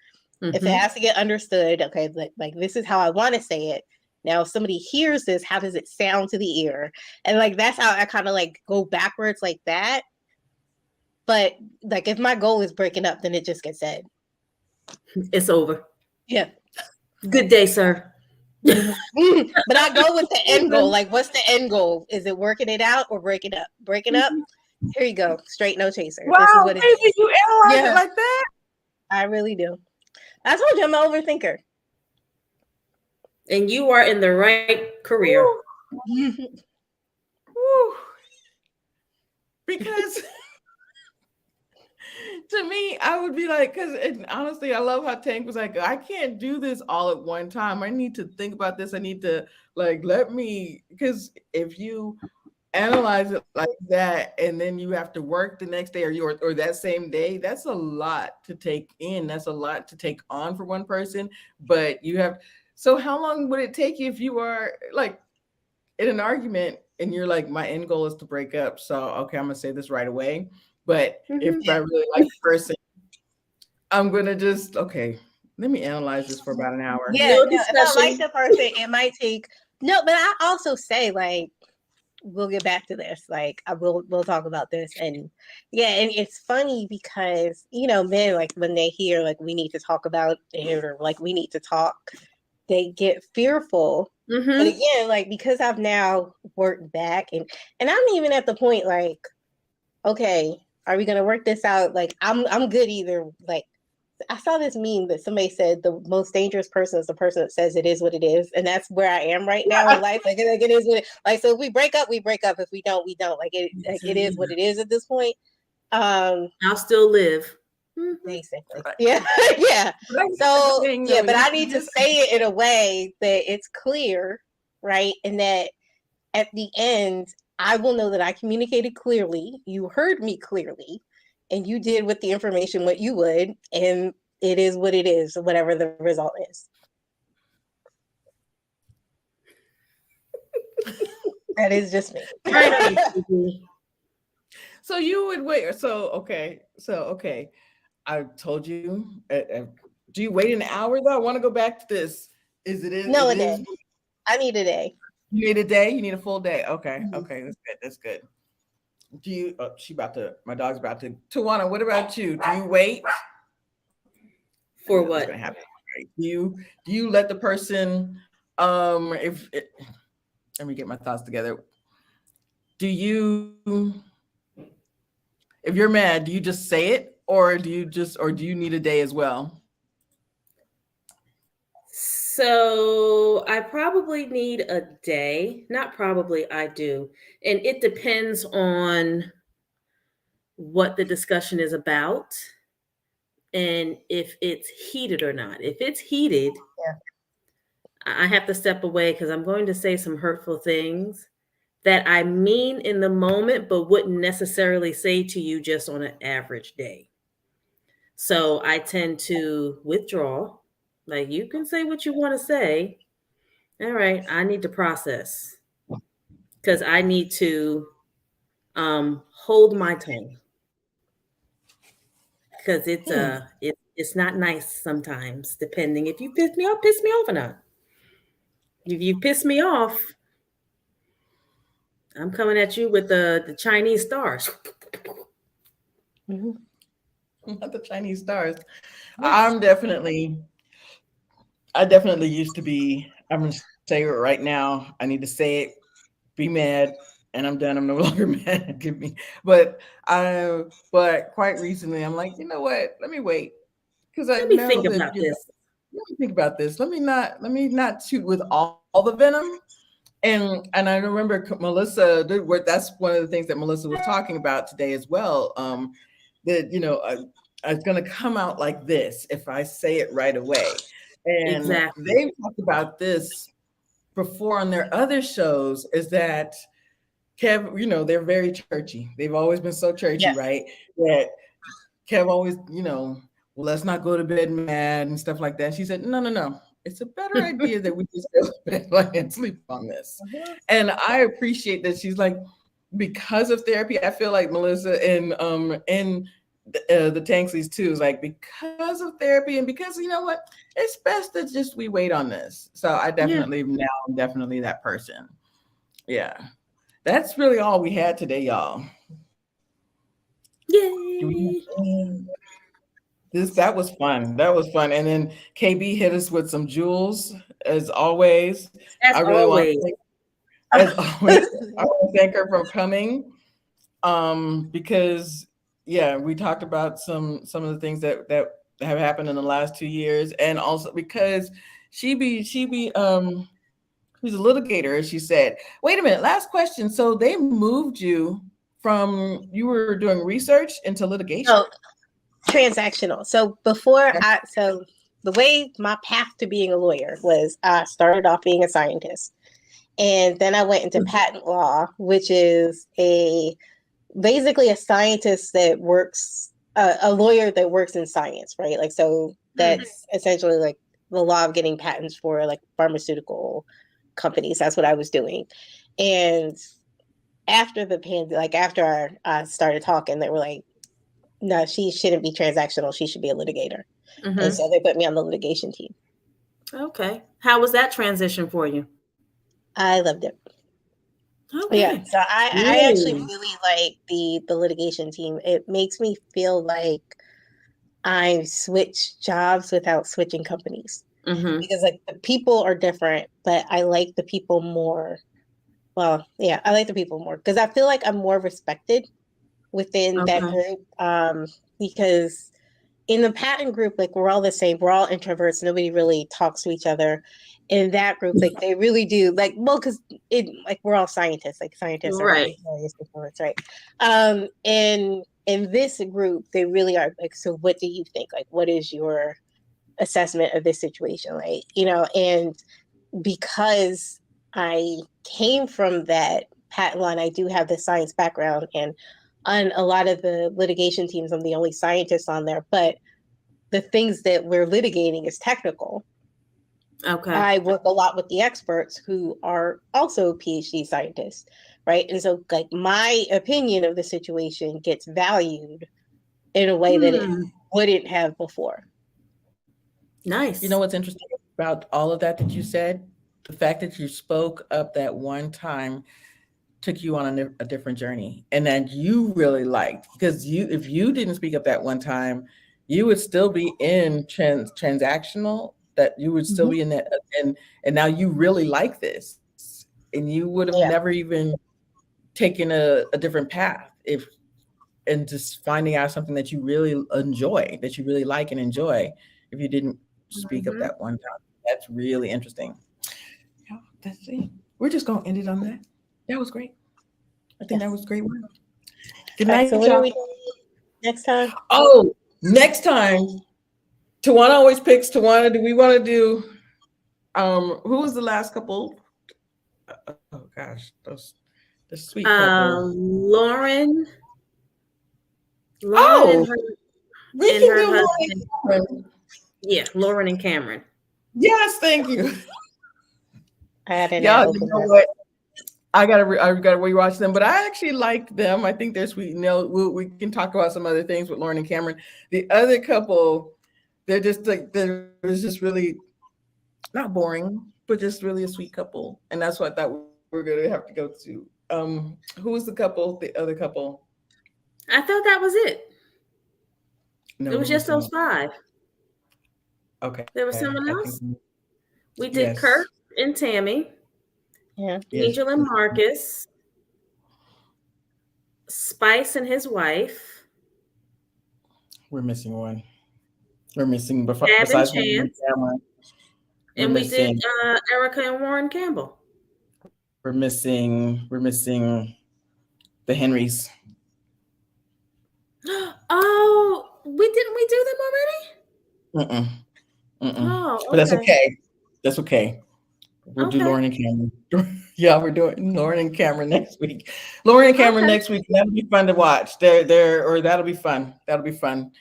If it has to get understood, okay, like this is how I want to say it. Now, if somebody hears this, how does it sound to the ear? And, like, that's how I kind of, like, go backwards like that. But, like, if my goal is breaking up, then it just gets said. It's over. Yeah. Good day, sir. But I go with the end goal. Like, what's the end goal? Is it working it out or breaking up? Breaking up? Here you go. Straight no chaser. Wow, this is what baby, you analyze it like that? I really do. I told you I'm an overthinker. And you are in the right career. Woo. Because to me, I would be like, because honestly, I love how Tank was like, I can't do this all at one time. I need to think about this. I need to because if you analyze it like that, and then you have to work the next day or that same day, that's a lot to take in. That's a lot to take on for one person. But so how long would it take you if you are like in an argument and you're like, my end goal is to break up. So, okay, I'm going to say this right away. But if I really like the person, I'm going to okay, let me analyze this for about an hour. Yeah, No no, if I like discussion. the person, it might take no, but I also say like we'll get back to this. Like we'll talk about this. And yeah, and it's funny because men, like when they hear like we need to talk about it or like we need to talk, they get fearful. But again, like because I've now worked back and I'm even at the point like, okay, are we gonna work this out? Like I'm good either. Like I saw this meme that somebody said the most dangerous person is the person that says it is what it is, and that's where I am right now in life. Like it is what like so if we break up, we break up. If we don't, we don't. Like it is what it is at this point. I'll still live. Basically, yeah, yeah. So yeah, but I need to say it in a way that it's clear, right? And that at the end, I will know that I communicated clearly. You heard me clearly. And you did with the information what you would, and it is what it is, whatever the result is. That is just me. So you would wait. So okay. I told you. Do you wait an hour though? I want to go back to this. No, a day. I need a day. You need a day? You need a full day. Okay. Okay. That's good. Do you my dog's about to Tawana, what about you? Do you wait? For what? Gonna happen. Do you let the person let me get my thoughts together. If you're mad, do you just say it or do you need a day as well? So I probably need a day. Not probably, I do. And it depends on what the discussion is about and if it's heated or not. If it's heated, I have to step away because I'm going to say some hurtful things that I mean in the moment, but wouldn't necessarily say to you just on an average day. So I tend to withdraw. Like, you can say what you want to say. All right, I need to process because I need to hold my tone because it's not nice sometimes. Depending if you piss me off or not. If you piss me off, I'm coming at you with the Chinese stars. Not the Chinese stars. I definitely used to be. I'm gonna say it right now. I need to say it. Be mad, and I'm done. I'm no longer mad. Give me. But quite recently, I'm like, you know what? Let me wait because I Let me know think that about this. Let me think about this. Let me not shoot with all the venom. And I remember Melissa. That's one of the things that Melissa was talking about today as well. That it's going to come out like this if I say it right away. And Exactly. they've talked about this before on their other shows. Is that Kev? They're very churchy. They've always been so churchy, right? That Kev always, well, let's not go to bed mad and stuff like that. She said, no. It's a better idea that we just go to bed and sleep on this. And I appreciate that she's like, because of therapy, I feel like Melissa and the Tanksleys too is like, because of therapy and because you know what, it's best that just we wait on this. So I definitely now I'm definitely that person. Yeah. That's really all we had today, y'all. Yay. That was fun. That was fun. And then KB hit us with some jewels as always. I really want to I want to thank her for coming. Because we talked about some of the things that have happened in the last 2 years, and also because She be who's a litigator, as she said. Wait a minute, last question. So they moved you from you were doing research into litigation? Oh, transactional. So so the way my path to being a lawyer was, I started off being a scientist, and then I went into patent law, which is basically a scientist that works, a lawyer that works in science, right? Like, so that's essentially like the law of getting patents for like pharmaceutical companies. That's what I was doing. And after the pandemic, like after I started talking, they were like, no, she shouldn't be transactional. She should be a litigator. And so they put me on the litigation team. Okay. How was that transition for you? I loved it. Okay. Yeah. So I actually really like the litigation team. It makes me feel like I switched jobs without switching companies. Because like the people are different, but I like the people more. Well, yeah, I like the people more because I feel like I'm more respected within that group. Because in the patent group, like we're all the same. We're all introverts. Nobody really talks to each other. In that group, like they really do. Like, well, because like we're all scientists. Like scientists are Right. always introverts, right? In this group, they really are like. So, what do you think? Like, what is your assessment of this situation? Like, and because I came from that patent law, and I do have the science background, and on a lot of the litigation teams, I'm the only scientist on there, but the things that we're litigating is technical. Okay. I work a lot with the experts who are also PhD scientists, right? And so like my opinion of the situation gets valued in a way that it wouldn't have before. Nice. You know what's interesting about all of that you said? The fact that you spoke up that one time took you on a different journey, and that you really liked, because if you didn't speak up that one time, you would still be in transactional, that you would still be in that, and now you really like this, and you would have Yeah. never even taken a different path if, and just finding out something that you really enjoy, that you really like and enjoy, if you didn't speak up that one time. That's really interesting. Yeah, that's it. We're just gonna end it on that. That was great. I think that was great work. Good night, So what are y'all. we doing next time? Oh, next time, Tawana always picks. Tawana, do we want to do? Who was the last couple? Oh gosh, those the sweet couple. Lauren. Oh, and her, we and can her do Lauren husband. and Cameron. Yeah, Lauren and Cameron. Yes, thank you. I didn't Y'all, open you know that. what? I gotta rewatch them, but I actually like them. I think they're sweet. We can talk about some other things with Lauren and Cameron. The other couple, they're just like, they're just really not boring, but just really a sweet couple, and that's what I thought we were gonna have to go to. Who was the couple? The other couple? I thought that was it. No, It was we're just missing those one. 5. Okay, There was someone I else. think We did yes, Kurt and Tammy, Yeah. yes. Angel and Marcus, Spice and his wife, We're missing one. We're missing Gab and besides Lauren and Chance, Cameron. We're and we did missing. Erica and Warren Campbell. We're missing the Henrys. Oh, we do them already? Mm-mm, mm-mm. Oh, But that's okay. okay. That's okay. We'll do Okay. Lauren and Cameron. Yeah, we're doing Lauren and Cameron next week. Lauren and Cameron Okay. next week. That'll be fun to watch. Or that'll be fun. That'll be fun.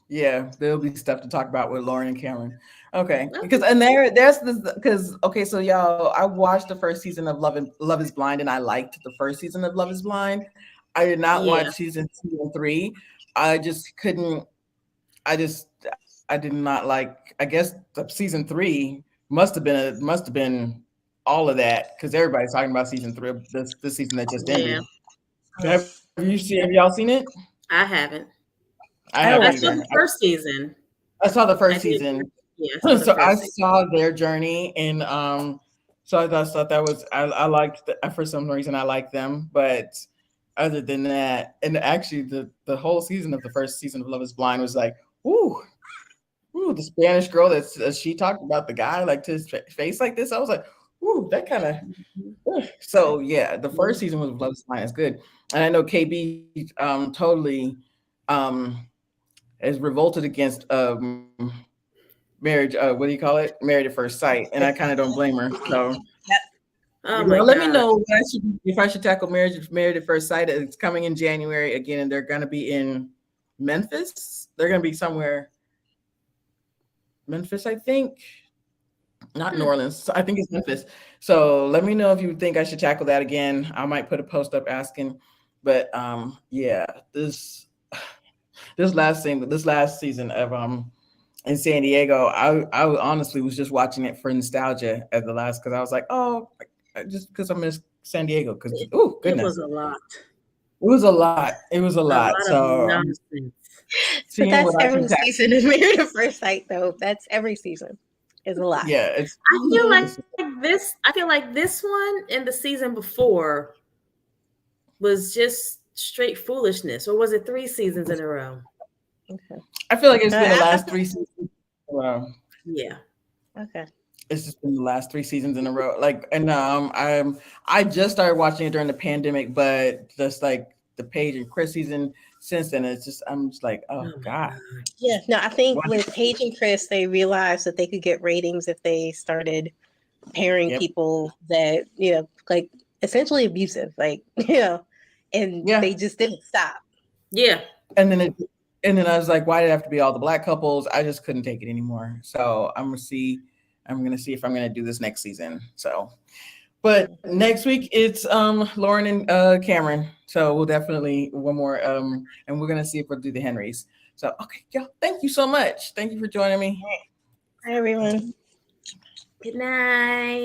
Yeah, there'll be stuff to talk about with Lauren and Cameron. Okay, because there's this, because okay, so y'all, I watched the first season of Love is Blind, and I liked the first season of Love is Blind. I did not Yeah. watch season 2 and 3. I just couldn't. I did not like. I guess the season 3 must have been all of that, because everybody's talking about season 3, this season that just ended. Yeah. Have y'all seen it? I haven't. I I haven't I watched saw either. the first season. I saw the I first did. season. Yeah, I saw the So I first season. saw their journey, and so I thought that was, I liked for some reason I liked them, but other than that, and actually the whole season of the first season of Love is Blind was like, ooh, ooh, the Spanish girl that's she talked about the guy like to his face like this. I was like, ooh, that kind of. So yeah, the first season was Love is Blind. It's good, and I know KB totally is revolted against marriage. What do you call it? Married at first sight, and I kind of don't blame her. So. Oh my Let me God. know what if I should tackle Married at First Sight. It's coming in January again, and they're going to be in Memphis. They're going to be somewhere Memphis, I think, not New Orleans. I think it's Memphis. So let me know if you think I should tackle that again. I might put a post up asking, but yeah, this last season of in San Diego, I honestly was just watching it for nostalgia at the last because I was like, oh, just because I miss San Diego. Because oh It goodness, was a lot. it was a lot. It was a A lot. lot of So I'm nonsense. But seeing that's what I every can tackle. season of Married at First Sight, though. That's every season. Is a lot. Yeah, it's. I feel like this. I feel like this one and the season before was just straight foolishness. Or was it 3 seasons in a row? Okay. I feel like it's been the I- last 3 seasons. Yeah. Okay. It's just been the last 3 seasons in a row. Like, and I just started watching it during the pandemic, but just like the Paige and Chris season since then, I'm just like, oh Oh my God. God. Yeah. No, I think What? with Paige and Chris, they realized that they could get ratings if they started pairing Yep. people that, like essentially abusive, like, and Yeah. they just didn't stop. Yeah. And then I was like, why did it have to be all the Black couples? I just couldn't take it anymore. So I'm gonna see if I'm gonna do this next season. So, but next week it's Lauren and Cameron. So we'll definitely one more and we're gonna see if we'll do the Henrys. So okay, y'all, thank you so much. Thank you for joining me. Hi, everyone. Good night.